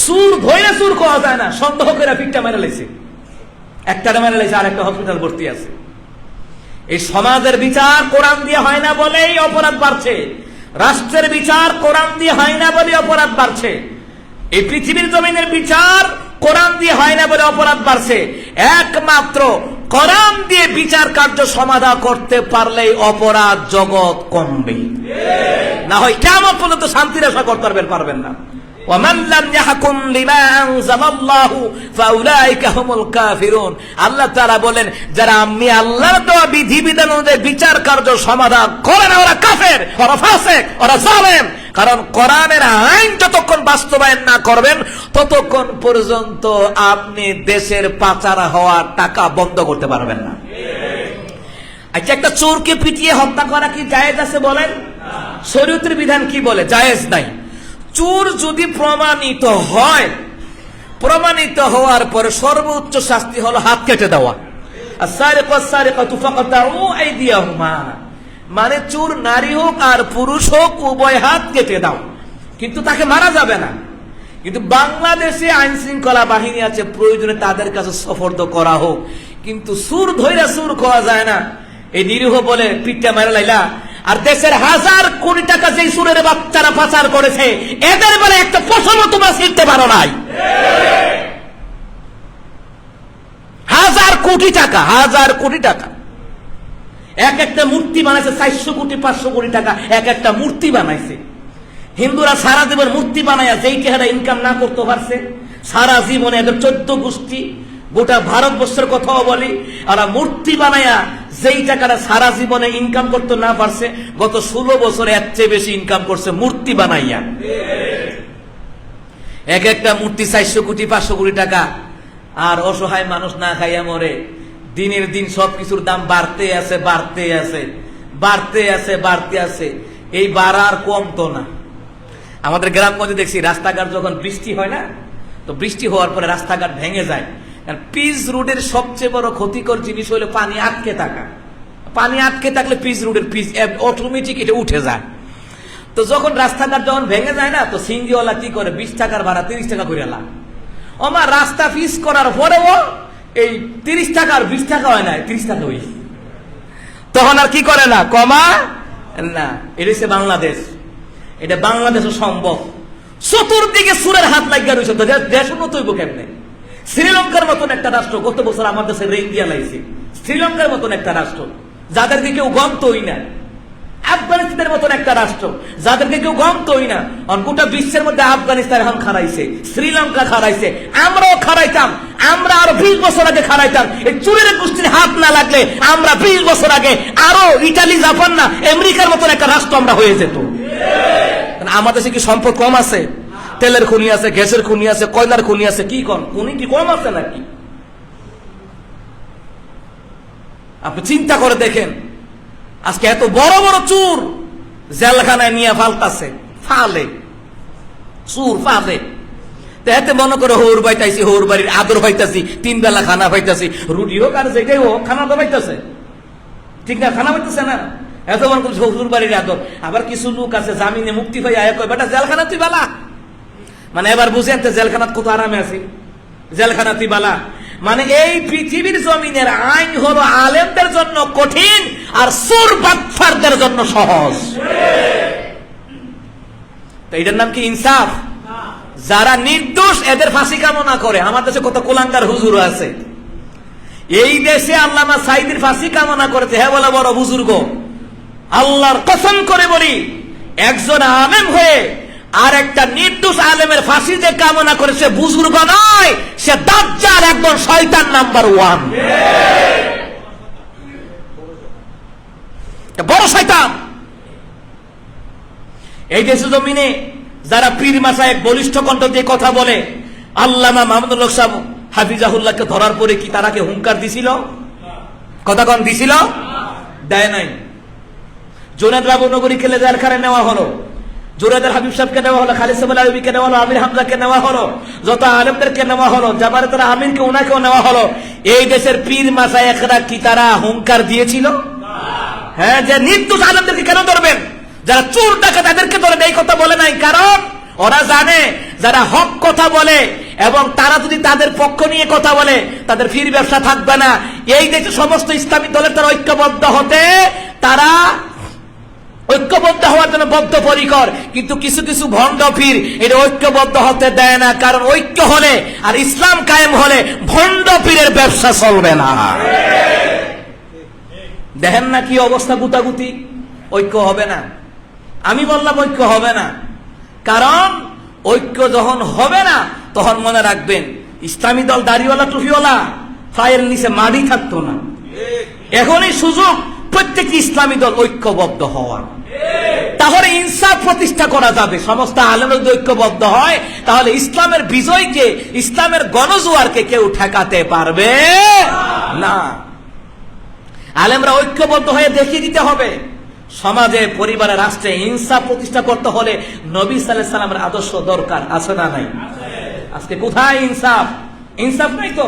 Speaker 1: সুর ধইরা সুর কোয়া যায় না, সন্দেহ করে পিটটা মেরে লাইছে। একটা মেরে লাইছে, আর একটা হসপিটাল ভর্তি আছে। এই সমাজের বিচার কোরআন দিয়ে হয় না বলেই অপরাধ বাড়ছে, রাষ্ট্রের বিচার কোরআন দিয়ে হয় না বলে অপরাধ বাড়ছে, এই পৃথিবীর জমিনের বিচার কোরআন দিয়ে হয় না বলে অপরাধ বাড়ছে। একমাত্র কোরআন দিয়ে বিচার কার্য সমাধান করতে পারলেই অপরাধ জগৎ কমবে, না হয় কিয়ামত পর্যন্ত শান্তির আশা করতে পারবেন না। ওয়ামান লাম ইয়াহকুম বিমা আনজালাল্লাহু ফাউলাইকা হুমুল কাফিরুন। আল্লাহ তাআলা বলেন, যারা আমি আল্লাহর দেওয়া বিধিবিধান অনুযায়ী বিচার কার্য সমাধান করে না ওরা কাফের, ওরা ফাসিক, ওরা জালেম। কারণ কোরআনের আইন যতক্ষণ বাস্তবায়ন না করবেন ততক্ষণ পর্যন্ত আপনি দেশের পাচার হওয়া টাকা বন্ধ করতে পারবেন না। আচ্ছা, একটা চোরকে পিটিয়ে হত্যা করা কি জায়েজ আছে বলেন? শরীয়তের বিধান কি বলে? জায়েজ নাই। চোর যদি প্রমাণিত হয়, প্রমাণিত হওয়ার পরে সর্বোচ্চ শাস্তি হলো হাত কেটে দেওয়া। মানে চোর নারী হোক আর পুরুষ হোক উভয় হাত কেটে দাও, কিন্তু তাকে মারা যাবে না। কিন্তু বাংলাদেশে আইন শৃঙ্খলা বাহিনী আছে, প্রয়োজনে তাদের কাছে সফর্দ করা হোক, কিন্তু সুর ধইরা সুর করা যায় না। এই নিরীহ বলে পিঠটা মেরে লাইলা, আর দেশের হাজার কোটি টাকা যেই সুরের বাচ্চারা পাচার করেছে এদের বলে একটা পশমও তোমরা ছিঁড়তে পারো নাই। হাজার কোটি টাকা, হাজার কোটি টাকা, এক একটা মূর্তি বানাইছে 400 কোটি 500 কোটি টাকা এক একটা মূর্তি বানাইছে। হিন্দুরা সারা জীবন মূর্তি বানাইয়া যেই টাকাটা ইনকাম না করতে পারছে, সারা জীবনে এদের 14 গোষ্ঠী, গোটা ভারতবর্ষের কথাও বলি, আর মূর্তি বানাইয়া যেই টাকাটা সারা জীবনে ইনকাম করতে না পারছে, গত 16 বছরে এর চেয়ে বেশি ইনকাম করছে মূর্তি বানাইয়া। এক একটা মূর্তি 400 কোটি 500 কোটি টাকা, আর অসহায় মানুষ না খাইয়া মরে। দিনের দিন সবকিছুর দাম বাড়তে আছে, বাড়তে আছে, বাড়তে আছে, বাড়তে আছে। এই বাড়ার কম তো না। আমাদের গ্রামগঞ্জে দেখছি রাস্তাঘাট যখন বৃষ্টি হয় না, তো বৃষ্টি হওয়ার পরে রাস্তাঘাট ভেঙে যায়। পিচ রোডের সবচেয়ে বড় ক্ষতিকর জিনিস হলো পানি আটকে থাকা। পানি আটকে থাকলে পিচ রোডের পিচ অটোমেটিক এটা উঠে যায়। তো যখন রাস্তাঘাট যখন ভেঙে যায় না, তো সিঙ্গিওয়ালা কি করে 20 টাকার ভাড়া 30 টাকা করে লাভ। আমার রাস্তা পিচ করার পরেও এই 30 টাকা আর 20 টাকা হয় না, 30 টাকা হই। তখন আর কি করে না, কমা না। এটা হচ্ছে বাংলাদেশ, এটা বাংলাদেশও সম্ভব। চতুর্দিকে সুরের হাত লাগিয়ে রয়েছে, দেশ উন্নত হইব কেমনে? শ্রীলঙ্কার মতন একটা রাষ্ট্র গত বছর আমার দেশে রেল দিয়া লাইছে। শ্রীলঙ্কার মতন একটা রাষ্ট্র যাদেরকে কেউ গন্তই না, আফগানিস্তানের মতন একটা রাষ্ট্র যাদেরকে কেউ গন্তই না, গোটা বিশ্বের মধ্যে আফগানিস্তান এখন খারাইছে, শ্রীলঙ্কা খারাইছে, আমরাও খারাইতাম। আমরা আরো 20 বছর আগে খারাইতাম। এই চুরের গোষ্ঠীর হাত না লাগলে আমরা 20 বছর আগে আরো ইটালি, জাপান না আমেরিকার মতন একটা রাষ্ট্র আমরা হয়ে যেত। আমাদের দেশে কি সম্পদ কম আছে? তেলের খনি আছে, গ্যাসের খনি আছে, কয়লার খনি আছে, কি কম? খনি কি কম আছে নাকি? আপনি চিন্তা করে দেখেন, আজকে এত বড় বড় চুর জেলখানায় নিয়ে ফালতাছে, ফালে চুর ফালে। এতে মনে করে হৌর পাইতাছি, হৌর বাড়ির আদর পাইতাছি, 3 বেলা খানা পাইতাছি, রুটি হোক আর যেটাই হোক খানা তো পাইতাছে, ঠিক না? খানা পাইতেছে না, এত মনে করছে শ্বশুর বাড়ির আদর। আবার কিছু লোক আছে জামিনে মুক্তি পাই আয়া কয় বেটা জেলখানা তুই বালা। মানে এবার বুঝেন তো জেলখানাত কত আরামে আছে, জেলখানা তুই বালা। মানে এই পৃথিবীর জমিনের আইন হলো আলেমদের জন্য কঠিন আর সুর বাটফারদের জন্য সহজ। তো এটার নাম কি ইনসাফ? যারা নির্দোষ এদের ফাঁসি কামনা করে। আমার দেশে কত কুলাঙ্গার হুজুর আছে, এই দেশে আল্লামা সাঈদীর ফাঁসি কামনা করেছে। হ্যাঁ বলে বড় বুজুর্গ, আল্লাহর কসম করে বলি, একজন আলেম হয়ে আর একটা নির্দোষ আলেমের ফাঁসি যে কামনা করেছে বুজুর্গ নয়, সে দাজ্জাল, একদম শয়তান নাম্বার 1, বড় শয়তান। এই দেশে জমিনে যারা পীর মাসায়েখ বলিষ্ঠ কণ্ঠ দিয়ে কথা বলে, আল্লামা মাহমুদুল হক সাহেব হাফিজাহুল্লাহকে ধরার পরে কি তারাকে হুঙ্কার দিছিল? কথা কন দিছিল? দেয় নাই। জুনায়েদ বাবুনগরী খেলে জেলখানে নেওয়া হলো, জুনায়েদের হাবিব সাহেবকে নেওয়া হলো, খালিদ সাহেব আলবীকে নেওয়া হলো, আমির হামজাকে নেওয়া হলো, যত আলেমদেরকে নেওয়া হলো, জামায়াতের আমিরকে ওনাকেও নেওয়া হলো। এই দেশের পীর মাসায়েখরা কি তারা হুঙ্কার দিয়েছিল? হ্যাঁ, যে নির্দোষ আলেমদেরকে কেন ধরবেন, যারা চোর ডাকাত তাদেরকে ধরেন, এই কথা বলে নাই। কারণ ওরা জানে যারা হক কথা বলে এবং তারা যদি তাদের পক্ষ নিয়ে কথা বলে তাদের ফির ব্যবসা থাকবে না। এই দেশে সমস্ত ইসলামী দলের তারা ঐক্যবদ্ধ হতে, তারা ঐক্যবদ্ধ হওয়ার জন্য বদ্ধপরিকর, কিন্তু কিছু কিছু ভণ্ড পীর এটা ঐক্যবদ্ধ হতে দেয় না। কারণ ঐক্য হলে আর ইসলাম কায়েম হলে ভণ্ড পীরের ব্যবসা চলবে না। দেখেন না কি অবস্থা, গুতাগুতি, ঐক্য হবে না। আমি বললাম ঐক্য হবে না, কারণ ঐক্য যখন হবে না তখন মনে রাখবেন ইসলামী দল দাড়িওয়ালা টুপিওয়ালা পায়ের নিচে মাটি থাকতো না। এখনই সুযোগ প্রত্যেকটি ইসলামী দল ঐক্যবদ্ধ হওয়ার, তাহলে ইনসাফ প্রতিষ্ঠা করা যাবে। সমস্ত আলেম যদি ঐক্যবদ্ধ হয় তাহলে ইসলামের বিজয়কে, ইসলামের গণজোয়ারকে কেউ ঠেকাতে পারবে না। আলেমরা ঐক্যবদ্ধ হয়ে দেখিয়ে দিতে হবে। সমাজে, পরিবারে, রাষ্ট্রে ইনসাফ প্রতিষ্ঠা করতে হলে নবী সাল্লাল্লাহু আলাইহি ওয়াসাল্লামের আদর্শ দরকার, আছে না নাই? আজকে কোথায় ইনসাফ? ইনসাফ নাই তো।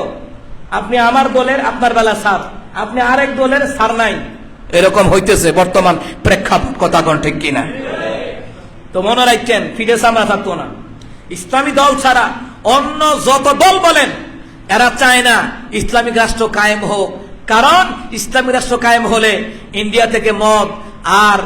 Speaker 1: আপনি আমার দলের, আপনার বেলা সার, আপনি আরেক দলের, সার নাই। এরকম হইতেছে বর্তমান প্রেক্ষাপট, কথা কোন ঠিক কিনা? তো মনে রাখছেন, ফিরে সামরা থাকতো না। ইসলামী দল ছাড়া অন্য যত দল বলেন, এরা চায় না ইসলামিক রাষ্ট্র কায়েম হোক। কারণ ইসলামী রাষ্ট্র কায়েম হলে ইন্ডিয়া থেকে মদ আর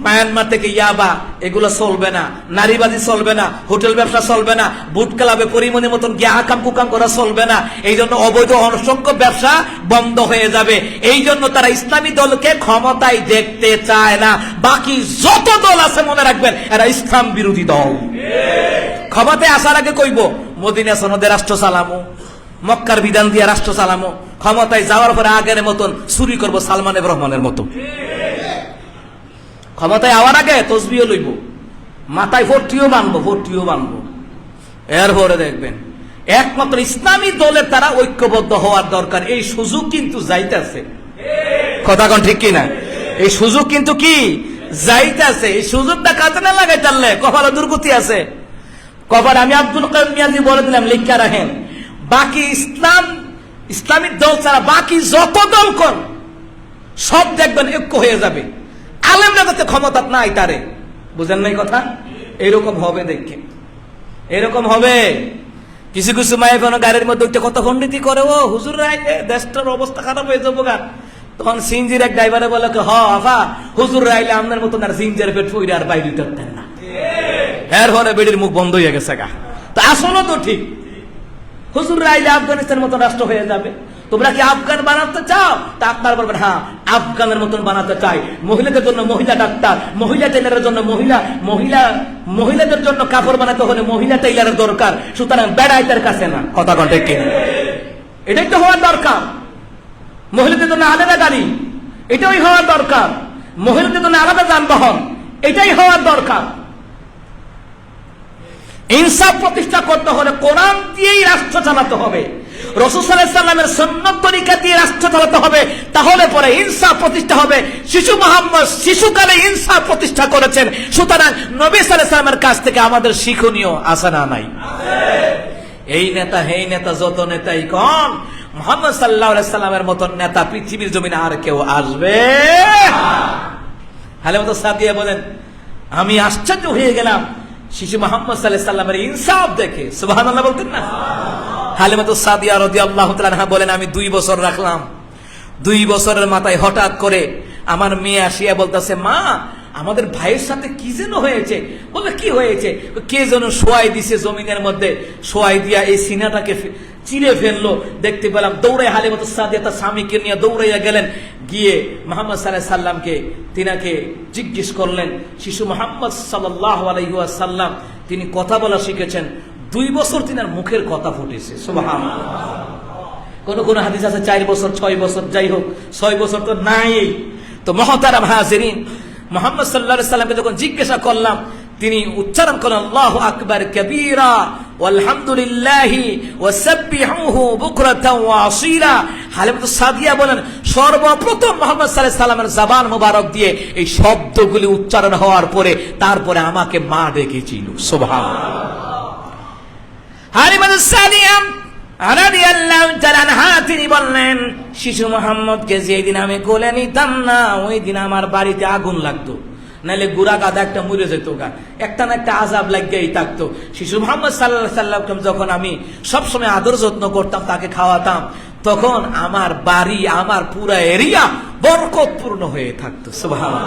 Speaker 1: মায়ানমার থেকে ইয়াবা এগুলো চলবে না, নারীবাদী চলবে না, হোটেল ব্যবসা চলবে না, বুট ক্লাবে পরিমণি মতন গিয়ে আকাম কুকাম করা চলবে না। এই জন্য অবৈধ অসংখ্য ব্যবসা বন্ধ হয়ে যাবে। এই জন্য তারা ইসলামী দলকে ক্ষমতায় দেখতে চায় না। বাকি যত দল আছে মনে রাখবেন এরা ইসলাম বিরোধী দল। ক্ষমতায় আসার আগে কইব মদিনা সনদে রাষ্ট্র চালামো, মক্কার বিধান দিয়ে রাষ্ট্র চালামো, ক্ষমতায় যাওয়ার পরে আগের মতন চুরি করবো সালমান রহমানের মতো। ক্ষমতায় আওয়ার আগে তসবিও লইব, মাথায় ফোরটিও বানবো। এরপরে দেখবেন একমাত্র ইসলামী দলের তারা ঐক্যবদ্ধ হওয়ার দরকার। এই সুযোগ কিন্তু যাইতেছে, কথা কোন ঠিক কিনা? এই সুযোগ কিন্তু কি যাইতেছে। এই সুযোগটা কাজে না লাগাই তাহলে কপালে দুর্গতি আছে। কপাল আমি আব্দুল কাইয়ুম মিয়াজি বলে দিলাম, লিখা রাখেন, বাকি ইসলামিক দল ছাড়া বাকি যত দল কোন সব দেখবেন ঐক্য হয়ে যাবে। আলেমরা যাতে ক্ষমতা নাই তারে, বুঝেন নাই কথা? এরকম হবে, দেখে এরকম হবে। কিছু কিছু মায়ের কোনো গাড়ির মধ্যে কত খন্ডিতি করে, ও হুজুর রাইলে দেশটার অবস্থা খারাপ হয়ে যাবো গা। তখন সিনজির এক ড্রাইভারে বলে, আফা হুজুর রাইলে আপনার মতন আর সিনজির পেট ফুইরে আর বাইরে উঠতেন না। এর পরে বেডির মুখ বন্ধ হয়ে গেছে গা। তা আসলে তো ঠিক, হুজুর রাইলে আফগানিস্তানের মতন রাষ্ট্র হয়ে যাবে। তোমরা কি আফগান বানাতে চাও? তা আপনার বলবেন হ্যাঁ আফগানের মতন বানাতে চাই। মহিলাদের জন্য মহিলা ডাক্তার, মহিলা টেলারের জন্য মহিলাদের জন্য কাপড় বানাতে হলে মহিলা টেলারের দরকার। সুতরাং বেড়াইতের কাছে না, কথা কন্টে কিনা? এটাই তো হওয়ার দরকার। মহিলাদের জন্য আলাদা গাড়ি, এটাই হওয়ার দরকার। মহিলাদের জন্য আলাদা যানবাহন, এটাই হওয়ার দরকার। ইনসাফ প্রতিষ্ঠা করতে হলে কোরআন দিয়েই রাষ্ট্র চালাতে হবে, রাসূল সাল্লাল্লাহু আলাইহি ওয়াসাল্লামের সুন্নাত তরিকা দিয়ে রাষ্ট্র চালাতে হবে। তাহলে পরে ইনসাফ প্রতিষ্ঠা হবে। শিশু মুহাম্মদ শিশুকালে ইনসাফ প্রতিষ্ঠা করেছেন। সুতরাং নবী সাল্লাল্লাহু আলাইহি ওয়াসাল্লামের কাছ থেকে আমাদের শিক্ষণীয় আছে না নাই? এই নেতা হেই নেতা যত নেতাই কোন, মুহাম্মদ সাল্লাল্লাহু আলাইহি ওয়াসাল্লামের মতন নেতা পৃথিবীর জমিনে আর কেউ আসবে? হালিমা সাদিয়া বলেন, আমি আশ্চর্য হয়ে গেলাম শিশু মুহাম্মদ সাল্লাল্লাহু আলাইহি ওয়াসাল্লামের ইনসাফ দেখে। সুবহানাল্লাহ বলতেন না? হালিমা সাদিয়া রাদিয়াল্লাহু তাআলা আনহা বলেন, আমি 2 বছর রাখলাম। 2 বছরের মাথায় হঠাৎ করে আমার মেয়ে আসিয়া বলতেছে, মা আমাদের ভাইয়ের সাথে কি যেন হয়েছে। বলে কি হয়েছে? কে যেন শোয়াই দিছে জমিনের মধ্যে, শোয়াই দিয়া এই সিনাটাকে চিরে ফেললো। দেখতে পেলাম দৌড়ে হালিমাতুস সাদিয়া তার স্বামীকে নিয়ে দৌড়াইয়া গেলেন, গিয়ে মুহাম্মদ সাল্লাল্লাহু আলাইহি সাল্লামকে তিনাকে জিজ্ঞেস করলেন। শিশু মুহাম্মদ সাল্লাল্লাহু আলাইহি ওয়াসাল্লাম তিনি কথা বলা শিখেছেন, 2 বছর তিনার মুখের কথা ফুটেছে। সুবহানাল্লাহ। কোন কোন হাদিস আছে 4 বছর 6 বছর, যাই হোক 6 বছর তো নাই। তো মুহতারাম হাজিরিন, মুহাম্মদ সাল্লাল্লাহু আলাইহি সাল্লামকে যখন জিজ্ঞাসা করলাম, তিনি উচ্চারণ করেন আল্লাহু আকবার কাবীরা ওয়ালহামদুলিল্লাহি ওয়াসাব্বিহুহু বুকরাতাও ওয়া আসীলা। হালিমাতুস সাদিয়া বলেন, সর্বপ্রথম মুহাম্মদ সাল্লাল্লাহু আলাইহি সাল্লামের জবান মোবারক দিয়ে এই শব্দগুলি উচ্চারণ হওয়ার পরে তারপরে আমাকে মা ডেকেছিল। সুবহানাল্লাহ। হালিমাতুস সাদিয়া রাদিয়াল্লাহু তাআলা আনহা তিনি বললেন, শিশু মুহাম্মদকে যেদিন আমি কোলে নিতাম না, ওই দিন আমার বাড়িতে আগুন লাগতো, নাহলে গুড়া গাদা একটা মরে যেত গা, একটা না একটা আযাব লাগিয়েই থাকতো। শিশু মুহাম্মদ সাল্লাল্লাহু আলাইহি সাল্লামকে যখন আমি সবসময় আদর যত্ন করতাম, তাকে খাওয়াতাম, তখন আমার বাড়ি, আমার পুরা এরিয়া বরকতপূর্ণ হয়ে থাকতো। সুবহানাল্লাহ।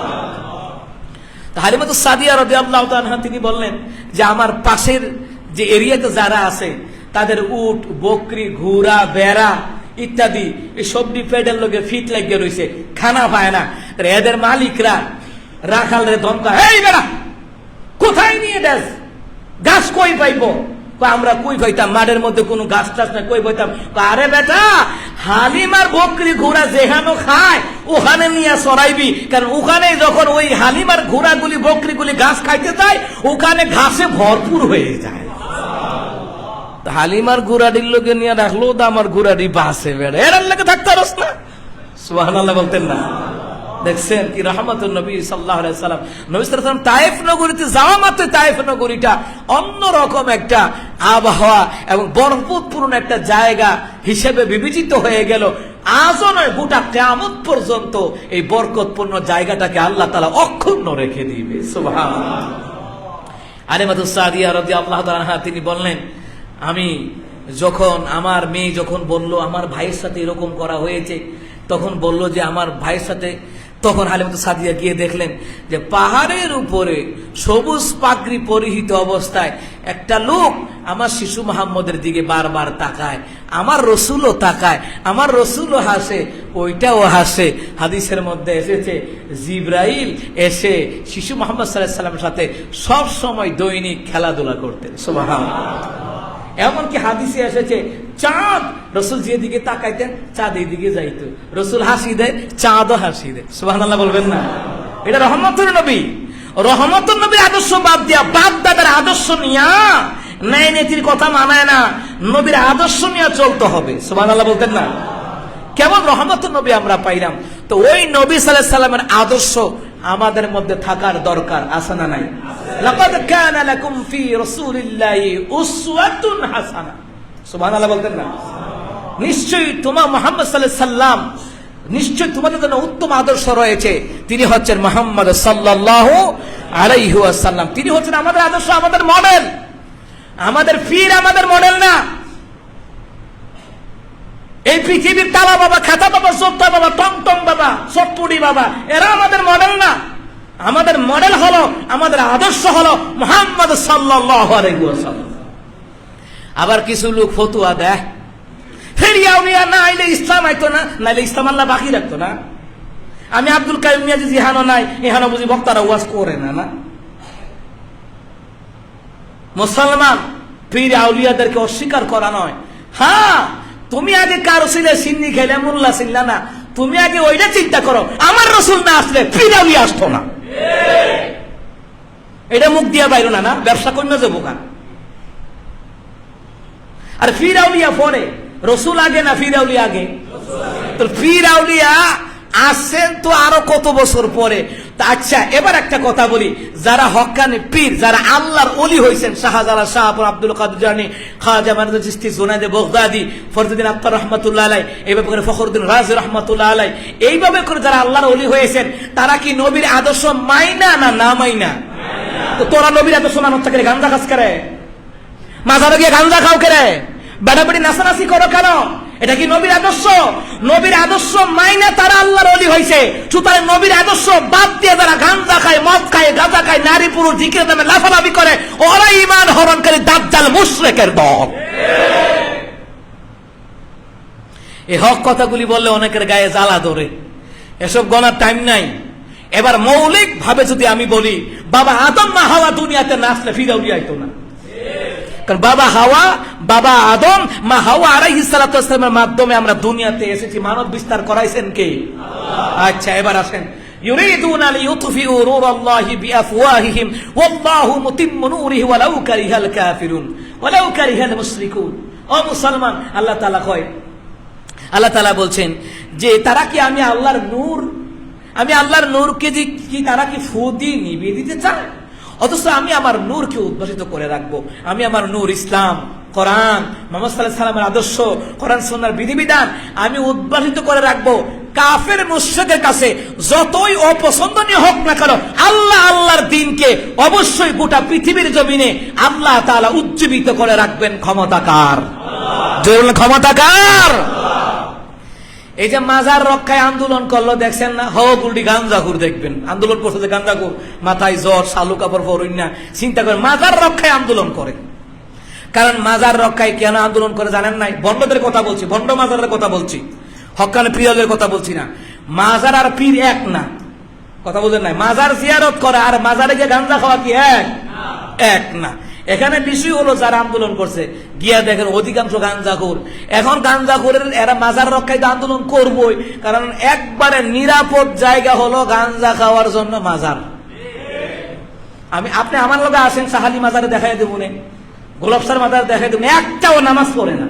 Speaker 1: হালিমাতুস সাদিয়া রাদিয়াল্লাহু তাআলা আনহা তিনি বললেন যে আমার পাশের যে এরিয়াতে যারা আছে তাদের উট, বকরি, ঘোড়া, বেড়া ইত্যাদি এই সবজি পেটের লোকে ফিট লাগিয়ে রয়েছে, খানা পায় না। এদের মালিকরা রাখাল রে ধমকা, এই বেড়া কোথায় নিয়ে যাস, ঘাস কই পাইবো? আমরা কই পাইতাম, মাঠের মধ্যে কোনো গাছ টাছ না, কই পাইতাম? আরে বেটা, হালিমার বকরি ঘোড়া যেখানে খায় ওখানে নিয়ে চড়াইবি, কারণ ওখানে যখন ওই হালিমার ঘোড়াগুলি বকরিগুলি ঘাস খাইতে যায়, ওখানে ঘাসে ভরপুর হয়ে যায়। হালিমার ঘোড়াটির লোকে নিয়ে রাখলো, তো আমার ঘোড়াটি বাসে বেড়ে এর লাগে থাকতে পারস না। সুবহানাল্লাহ বলতেন না? দেখছেন কি রহমতুন নবী সাল্লাল্লাহু আলাইহি সাল্লাম। নবী সাল্লাল্লাহু আলাইহি সাল্লাম তায়েফ নগরীতে যাওয়া মাত্র তায়েফ নগরীটা অন্যরকম একটা আবহাওয়া এবং বরকতপূর্ণ একটা জায়গা হিসেবে বিবেচিত হয়ে গেল। আজও নয়, গোটা কিয়ামত পর্যন্ত এই বরকতপূর্ণ জায়গাটাকে আল্লাহ তাআলা অক্ষুণ্ণ রেখে দিবে। সুবহানাল্লাহ। হালিমাতুস সাদিয়া রাদিয়াল্লাহু তাআলা আনহা তিনি বললেন, আমি যখন আমার মেয়ে যখন বলল আমার ভাইয়ের সাথে এরকম করা হয়েছে, তখন বলল যে আমার ভাইয়ের সাথে, তখন হালিমাতুস সাদিয়া গিয়ে দেখলেন যে পাহাড়ের উপরে সবুজ পাগড়ি পরিহিত অবস্থায় একটা লোক আমার শিশু মুহাম্মদের দিকে বারবার তাকায়, আমার রসুলও তাকায়, আমার রসুলও হাসে, ওইটাও হাসে। হাদিসের মধ্যে এসেছে জিবরাইল এসে শিশু মুহাম্মদ সাল্লাল্লাহু আলাইহি সাল্লামের সাথে সব সময় দৈনিক খেলাধুলা করতেন। সুবহানাল্লাহ। এমনকি হাদিসে এসেছে চাঁদ রসুল যেদিকে তাকাইতেন চাঁদ এই দিকে যাইতো, রসুল হাসি দেয় চাঁদও হাসি দেয়। সুবহানাল্লাহ বলবেন না? এটা রহমতুর নবী। রহমতুর নবীর আদর্শ বাদ দিয়া বাপ দাদার আদর্শ নিয়া ন্যায় নীতির কথা মানায় না, নবীর আদর্শ নিয়ে চলতে হবে। সুবহানাল্লাহ বলতেন না? কেমন রহমতুর নবী আমরা পাইলাম। তো ওই নবী সাল্লাল্লাহু আলাইহি সাল্লামের আদর্শ আমাদের মধ্যে থাকার দরকার আছে না নাই? লাকাদ কানা লাকুম ফি রাসূলিল্লাহি উসওয়াতুন হাসানাহ। সুবহানাল্লাহ বলতেন না? নিশ্চয়ই তোমার মুহাম্মদ সাল্লাল্লাহু আলাইহি সাল্লাম, নিশ্চয়ই তোমাদের জন্য উত্তম আদর্শ রয়েছে। তিনি হচ্ছেন মুহাম্মদ সাল্লাল্লাহু আলাইহি ওয়াসাল্লাম। তিনি হচ্ছেন আমাদের আদর্শ, আমাদের মডেল। আমাদের পীর আমাদের মডেল না। এই পৃথিবীর তালা বাবা, খাতা বাবা, জোত্তা বাবা, টমটম বাবা, চটপুটি বাবা, এরা আমাদের মডেল না। আমাদের মডেল হলো, আমাদের আদর্শ হলো মুহাম্মদ সাল্লাল্লাহু আলাইহি ওয়াসাল্লাম। আবার কিছু লোক ফতুয়া দেয়, ফেরিয়া উনিয়া না আইলে ইসলাম আইতো না, নাইলে ইসলাম আল্লাহ বাকি রাখতো না। আমি আব্দুল কাইয়ুম মিয়া যে জিহানো নাই, এহানো বুঝি বক্তারা ওয়াজ করে না। না, মুসলমান পীর আউলিয়াদেরকে অস্বীকার করা নয়। হ্যাঁ, তুমি আগে কার ছিলে সিন্নি খেলে মোল্লা ছিলা না, তুমি আগে ওইটা চিন্তা করো, আমার রসুল না আসলে পীর আউলিয়া আসতো না। এটা মুখ দিয়া বাইরো না, না ব্যবসা করি না যাবো কার। আর পীর আউলিয়া পরে, রসুল আগে না পীর আউলিয়া আগে? তো পীর আউলিয়া আসছেন তো আরো কত বছর পরে। আচ্ছা, এবার একটা কথা বলি, যারা হক্কানি পীর, যারা আল্লাহর ওলি হয়েছেন, শাহজালাল, শাহপুর, আব্দুল কাদের জানি, খাজা মানজুর চিশতি, জুনায়েদ বাগদাদি, ফরজুদ্দিন আত্তার রহমাতুল্লাহ আলাইহি, এইভাবে করে ফখরুদ্দিন রাজি রহমাতুল্লাহ আলাইহি, এইভাবে করে যারা আল্লাহর ওলি হয়েছেন, তারা কি নবীর আদর্শ মাইনা না না মাইনা? তো তোরা নবীর আদর্শ মানত থাকে গাঞ্জা খাস করে, মাজারে গিয়ে গাঞ্জা খাও করে, বেড়াবেড়ি নাচানাচি করো কেন? এটা কি নবীর আদর্শ? নবীর আদর্শ মাইনা তারা আল্লাহর ওলি হয়েছে। সুতরাং নবীর আদর্শ বাদ দিয়ে যারা গাঁজা খায়, মদ খায়, গাঁজা খায়, নারী পুরুষ জিকিরের নামে লাফালাফি করে, ওরা ঈমান হরণকারী দাজ্জাল মুশরিকের দল। এই হক কথাগুলি বললে অনেকের গায়ে জ্বালা ধরে, এসব গণার টাইম নাই। এবার মৌলিক ভাবে যদি আমি বলি, বাবা আদম মা হাওয়া দুনিয়াতে না আসলে ফিরাউলি আইতো না। কারণ বাবা আদম মা হাওয়া আলাইহিস সালাতু ওয়াস সালামের মাধ্যমে আমরা দুনিয়াতে এসেছি। মানব বিস্তার করাইছেন কে? আচ্ছা, এবার আসেন। ইউরিদুনা লিইউতফিউ নূরাল্লাহি বিআফওয়াহিহিম ওয়াল্লাহু মুতিম্মু নূরিহি ওয়ালাউ কারিহাল কাফিরুন ওয়ালাউ কারিহাল মুশরিকুন। ও মুসলমান, আল্লাহ তাআলা বলছেন যে তারা কি আমি আল্লাহর নূরকে কি তারা কি ফু দিয়ে নিভিয়ে দিতে চায়? অথচ আমি আমার নূরকে উদ্ভাসিত করে রাখবো। আমি আমার নূর ইসলাম, কোরআন, মুহাম্মদ সাল্লাল্লাহু আলাইহি সাল্লামের আদর্শ, কোরআন সুন্নাহর বিধিবিধান আমি উদ্ভাসিত করে রাখবো। কাফের মুশরিকের কাছে যতই অপছন্দনীয় হোক না কেন, আল্লাহর দ্বীনকে অবশ্যই গোটা পৃথিবীর জমিনে আল্লাহ তাআলা উজ্জীবিত করে রাখবেন। ক্ষমতাকার, জোরে ক্ষমতাকার। এই যে মাজার রক্ষায় আন্দোলন করলো, দেখছেন না? উল্টি গাঞ্জাখুর দেখবেন আন্দোলন করছে, যে গাঞ্জাখুর মাথায় জ্বর, শালু কাপড় পরুন না, চিন্তা করে মাজার রক্ষায় আন্দোলন করে। কারণ মাজার রক্ষায় কেন আন্দোলন করে জানেন নাই? ভণ্ডদের কথা বলছি, ভণ্ড মাজারের কথা বলছি, হক্কানি পীরের কথা বলছি না। মাজার আর পীর এক না, কথা বলছেন নাই? মাজার জিয়ারত করা আর মাজারে গিয়ে গাঞ্জা খাওয়া কি এক না। এখানে বিষয় হলো যারা আন্দোলন করছে, গিয়া দেখেন অধিকাংশ গাঞ্জাখোর। এখন গাঞ্জাখোরের এরা মাজার রক্ষায় আন্দোলন করবই, কারণ একবারে নিরাপদ জায়গা হলো গাঞ্জা খাওয়ার জন্য মাজার। আপনি আমার লোকে আসেন, সাহালি মাজারে দেখাই দেবো না, গোলাপসার মাজারে দেখাই দেবো না, একটাও নামাজ পড়ে না।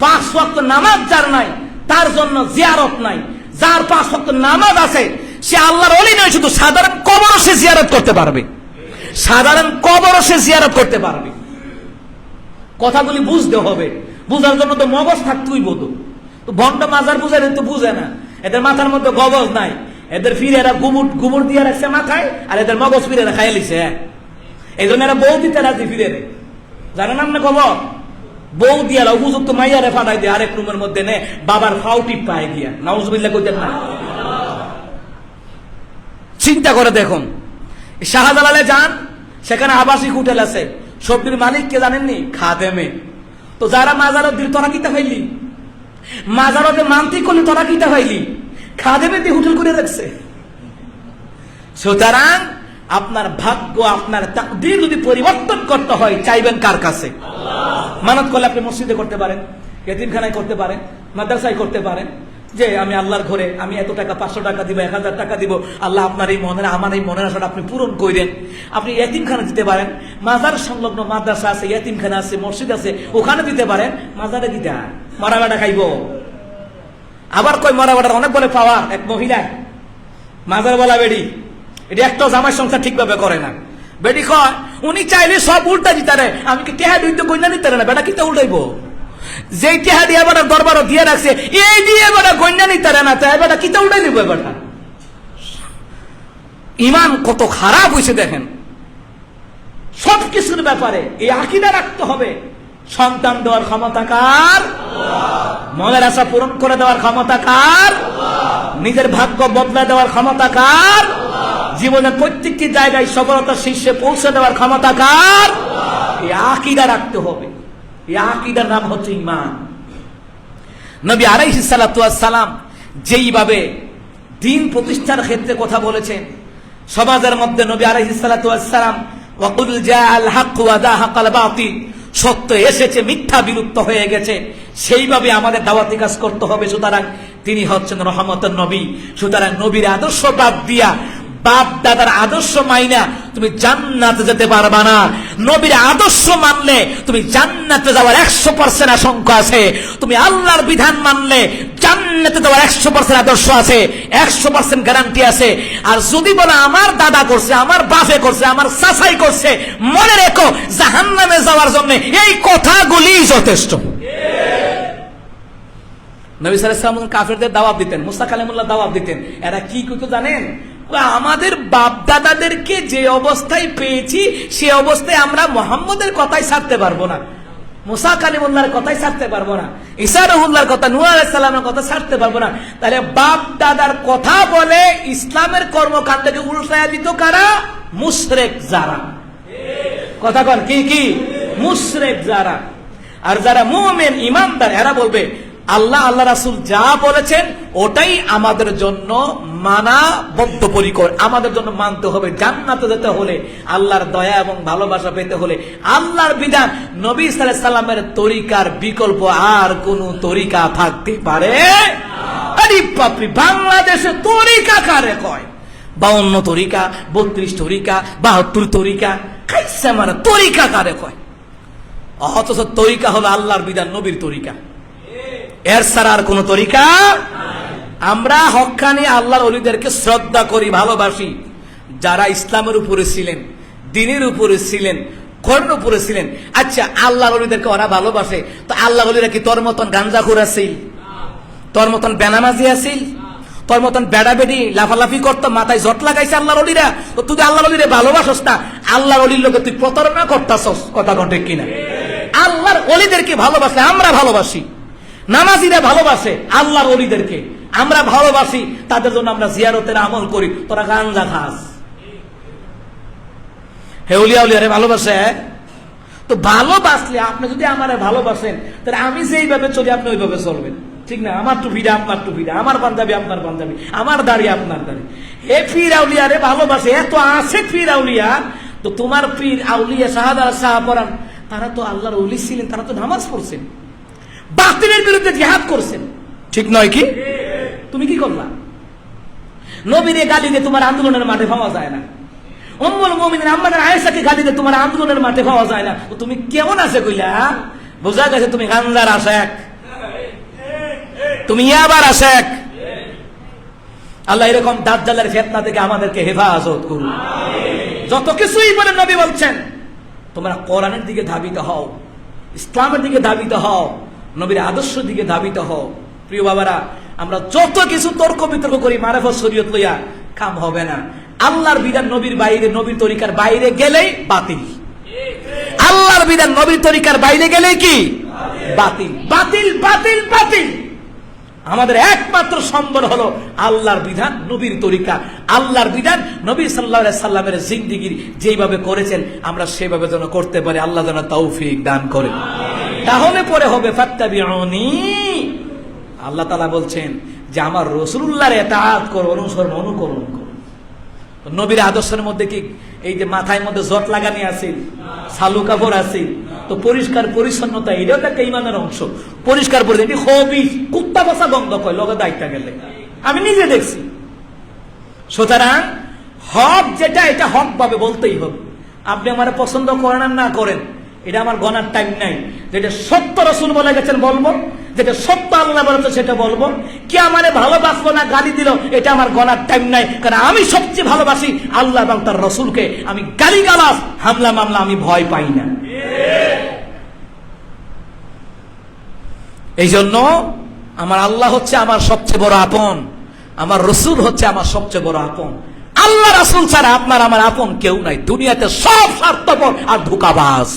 Speaker 1: 5 ওয়াক্ত নামাজ যার নাই তার জন্য জিয়ারত নাই। যার 5 ওয়াক্ত নামাজ আছে সে আল্লাহর ওলি নয়, শুধু সাধারণ কবরও সে জিয়ারত করতে পারবে। কথাগুলি বুঝতে হবে, বুঝার জন্য তো মগজ থাকতেই বোধ। তো ভণ্ড মাজার বুঝে তো বুঝে না, এদের মাথার মধ্যে গবজ নাই। এদের ফিরেরা গুবর দিয়ে রাখছে মাথায়, আর এদের মগজ ফিরেরা খাই লিছে। এই জন্য এরা বউ দিতে রাজি ফিরে, জানেন আপনি খবর? বউ দিয়া উপযুক্ত মাইয়ারে ফাটাই দিয়ে আরেক রুমের মধ্যে নে, বাবার ফাও টিপ পায় গিয়া, নাউজুবিল্লাহ কইতেন না। চিন্তা করে দেখুন, শাহজালালে যান, সেখানে আবাসিক হোটেল আছে, সবজির মালিককে জানেননি? খাদেমে। তো যারা মাজারত দিল তোরা কিতা হইলি, মাজারতে মানতি করলি তোরা কিতা হইলি, খাদেমে দিয়ে হোটেল করে রাখছে। সুতরাং আপনার ভাগ্য, আপনার তাকদীর যদি পরিবর্তন করতে হয়, চাইবেন কার কাছে? মানত করলে আপনি মসজিদে করতে পারেন, এতিমখানায় করতে পারেন, মাদ্রাসায় করতে পারেন, যে আমি আল্লাহর ঘরে আমি এত টাকা, 500 টাকা দিব, 1000 টাকা দিব, আল্লাহ আপনার এই আমার এই মনের আশাটা আপনি পূরণ করেন। আপনি এতিমখানা দিতে পারেন, মাজার সংলগ্ন মাদ্রাসা আছে, এতিমখানা আছে, মসজিদ আছে, ওখানে দিতে পারেন। মাজারে দিতে মরা বেটা খাইব। আবার কই মরা বেটার অনেক বলে পাওয়া। এক মহিলা মাজার বলা বেড়ি, এটা একটা জামাই সংসার ঠিকভাবে করে না। বেডি কয় উনি চাইলে সব উল্টা দিতারে, আমি কি টেহা দুই তো গইনা নিতারে না, বেটা কিতা উল্টাইব? যেই টেহা দিয়ে বেটা দরবারও দিয়ে রাখছে, এই দিয়ে বেটা গইনা নিতারে না, তাই বেটা কিতা উল্টাই দিব? বেটা ইমান কত খারাপ হয়েছে দেখেন। সবকিছুর ব্যাপারে এই আকীদা রাখতে হবে। সন্তান দেওয়ার ক্ষমতা কার? মনের আশা পূরণ করে দেওয়ার ক্ষমতা কার? নিজের ভাগ্য বদলে দেওয়ার ক্ষমতা কার? জীবনের প্রত্যেকটি জায়গায় সফলতার শীর্ষে পৌঁছে দেওয়ার ক্ষমতা কার? এই আকীদা রাখতে হবে। এই আকীদার নাম হচ্ছে ঈমান। নবী আলাইহিস সালাতু ওয়াস সালাম যেইভাবে দ্বীন প্রতিষ্ঠার ক্ষেত্রে কথা বলেছেন, সমাজের মধ্যে নবী আলাইহিস সালাতু ওয়াস সালাম ওয়াকুল জাআল হক ওয়া যাহাকাল বাতিল, সত্য এসেছে, মিথ্যা বিলুপ্ত হয়ে গেছে, সেইভাবে আমাদের দাওয়াতি কাজ করতে হবে। সুতরাং তিনি হচ্ছেন রহমতের নবী। সুতরাং নবীর আদর্শ বাদ দিয়া, বাপ দাদার আদর্শ মাইনা তুমি জান্নাতে যেতে পারবা না। নবীর আদর্শ মানলে তুমি জান্নাতে যাওয়ার 100% আশঙ্কা আছে। তুমি আল্লাহর বিধান মানলে জান্নাতে যাওয়ার 100% আদর্শ আছে, 100% গ্যারান্টি আছে। আর যদি বলে আমার দাদা করছে, আমার বাপে করছে, আমার চাচাই করছে, মনে রেখো জাহান্নামে যাওয়ার জন্য এই কথাগুলি যথেষ্ট। নবী সাল্লাল্লাহু আলাইহি ওয়াসাল্লাম কাফেরদের দাওয়াত দিতেন, মুসা কালিমুল্লাহ দাওয়াত দিতেন। এরা কি কইতো জানেন? আমাদের বাপ দাদাদেরকে যে অবস্থায় পেয়েছি সে অবস্থায় আমরা মুহাম্মদের কথাই ছাড়তে পারবো না। মুসা কালিমুল্লাহর কথাই ছাড়তে পারবো না, ঈসা রুহুল্লাহর কথা, নূহ আলাইহিস সালামের কথা ছাড়তে পারবো না, তাহলে বাপ দাদার কথা বলে ইসলামের কর্মকাণ্ডকে উল্টায়া দিত কারা? মুশরিক যারা। কথা কন কি কি? মুশরিক যারা। আর যারা মুমিন ইমানদার এরা বলবে আল্লাহ আল্লাহ রাসূল যা বলেছেন ওটাই আমাদের জন্য মানা বদ্ধপরিকর, আমাদের জন্য মানতে হবে। জান্নাতে যেতে হলে, আল্লাহর দয়া এবং ভালোবাসা পেতে হলে আল্লাহর বিধান নবী সাল্লাল্লাহু আলাইহি সাল্লামের তরিকার বিকল্প আর কোন তরিকা থাকতে পারে? আরে বাপরে, বাংলাদেশে তরিকা কারে কয়? 52 তরিকা, 32 তরিকা, 72 তরিকা, খাইছে মানে তরিকা কারে কয়? অথচ তরিকা হলো আল্লাহর বিধান, নবীর তরিকা, এর ছাড়া আর কোন তরিকা। আমরা হক্কানি আল্লাহর ওলিদেরকে শ্রদ্ধা করি, ভালোবাসি, যারা ইসলামের উপরে ছিলেন, দ্বীনের উপরে ছিলেন, কোরআনের উপরে ছিলেন। আচ্ছা, আল্লাহর ওলিদেরকে ওরা ভালোবাসে, তো আল্লাহর ওলিরা কি তোর মতন গাঞ্জাখোর আছিল? তোর মতন বেনামাজি আছিল? তোর মতন বেড়া বেড়ি লাফালাফি করতো, মাথায় জট লাগাইছে আল্লাহর ওলিরা? তো তুই আল্লাহর ওলিরে ভালোবাসস না, আল্লাহর ওলির লোকে তুই প্রতারণা করতাছস। কথা ঠিক কিনা? আল্লাহর ওলিদেরকে ভালোবাসলে আমরা ভালোবাসি, নামাজিরা ভালোবাসে আল্লাহর ওলিদেরকে, আমরা ভালোবাসি, তাদের জন্য আমরা জিয়ারতের আমল করি। তোরা গাঞ্জা খাস, হে উলিয়া উলিয়ারে ভালোবাসে। তো ভালোবাসলে আপনি যদি আমারে ভালোবাসেন, তাহলে আমি যেইভাবে চলি আপনি ওইভাবে চলবেন, ঠিক না? আমার টুপিটা আপনার টুপিটা, আমার পাঞ্জাবি আপনার পাঞ্জাবি, আমার দাড়ি আপনার দাড়ি। হে পীর আউলিয়ারে ভালোবাসে, এত আছে পীর আউলিয়া। তো তোমার পীর আউলিয়া শাহাদাত শাহপরান, তারা তো আল্লাহর ওলি ছিলেন, তারা তো নামাজ পড়ছেন, বাতিলের বিরুদ্ধে জিহাদ করছেন, ঠিক নয় কি? তুমি কি করলা? নবীরে গালি দিয়ে তোমার আন্দোলনের মাঠে পাওয়া যায় না, উম্মুল মুমিনিন আম্মাদের আয়েশাকে গালি দিয়ে তোমার আন্দোলনের মাঠে পাওয়া যায় না। তুমি কেমন আছে কইলা? বোঝা গেছে তুমি গাঞ্জার আশেক, তুমি ইয়াবার আশেক। আল্লাহ এরকম দাজ্জালের ফিতনা থেকে আমাদেরকে হেফাজত করুন। যত কিছুই বলে নবী বলছেন তোমরা কোরআনের দিকে ধাবিত হও, ইসলামের দিকে ধাবিত হও, নবীর আদর্শের দিকে ধাবিত হও। প্রিয় বাবারা, আমরা যত কিছু তর্ক বিতর্ক করি মারেফত শরীয়ত লইয়া, কাম হবে না। আল্লাহর বিধান নবীর বাইরে, নবীর তরিকার বাইরে গেলেই বাতিল। আল্লাহর বিধান নবীর তরিকার বাইরে গেলে কি? বাতিল, বাতিল, বাতিল, বাতিল। আমাদের একমাত্র সম্বল হলো আল্লাহর বিধান, নবীর তরিকা। আল্লাহর বিধান নবী সাল্লাল্লাহু আলাইহি সাল্লামের জিন্দেগী যেভাবে করেছেন আমরা সেভাবে যেন করতে পারি। আল্লাহ যেন তৌফিক দান করেন। তাহলে পরে হবে ফাত্তাবিউনি। আল্লাহ তাআলা বলছেন যে আমার রাসূলুল্লাহর ইতাআত করো, অনুসরণ অনুকরণ করো। নবীর আদর্শের মধ্যে কি এই যে মাথায় মধ্যে জট লাগানি আছে, সালু কাপড় আছে, তো পরিষ্কার পরিচ্ছন্নতা এটাও একটা ইমানের অংশ। পরিষ্কার পরিচ্ছন্ন এটি হবি, কুত্তা বসা বন্ধ করে লগে দায়িত্ব গেলে আমি নিজে দেখছি। সুতরাং হক যেটা, এটা হক ভাবে বলতেই হবে। আপনি আমার পছন্দ করেন আর না করেন, এটা আমার গণার টাইম নাই। যেটা সত্য রাসূল বলে গেছেন বলবো, যেটা সত্য আল্লাহ বলেছে সেটা বলবো। কে আমারে ভালোবাসবো না গালি দিল, এটা আমার গণার টাইম নাই, কারণ আমি সবচেয়ে ভালোবাসি আল্লাহ এবং তার রাসূলকে। আমি গালিগালাজ, হামলা মামলা আমি ভয় পাই না। এই জন্য আমার আল্লাহ হচ্ছে আমার সবচেয়ে বড় আপন, আমার রাসূল হচ্ছে আমার সবচেয়ে বড় আপন। আল্লাহ রাসূল ছাড়া আপনার আমার আপন কেউ নাই। দুনিয়াতে সব স্বার্থপর আর ধোঁকাবাজ।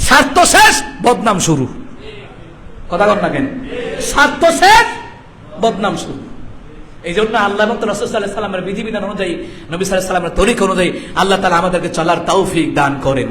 Speaker 1: স্বার্থ শেষ, বদনাম শুরু। কথা বল না কেন? স্বার্থ শেষ, বদনাম শুরু। এই জন্য আল্লাহ এবং রাসূল সাল্লাল্লাহু আলাইহি সাল্লামের বিধিবিধান অনুযায়ী, নবী সাল্লাল্লাহু আলাইহি সাল্লামের তরিকা অনুযায়ী আল্লাহ তাআলা আমাদেরকে চলার তৌফিক দান করেন।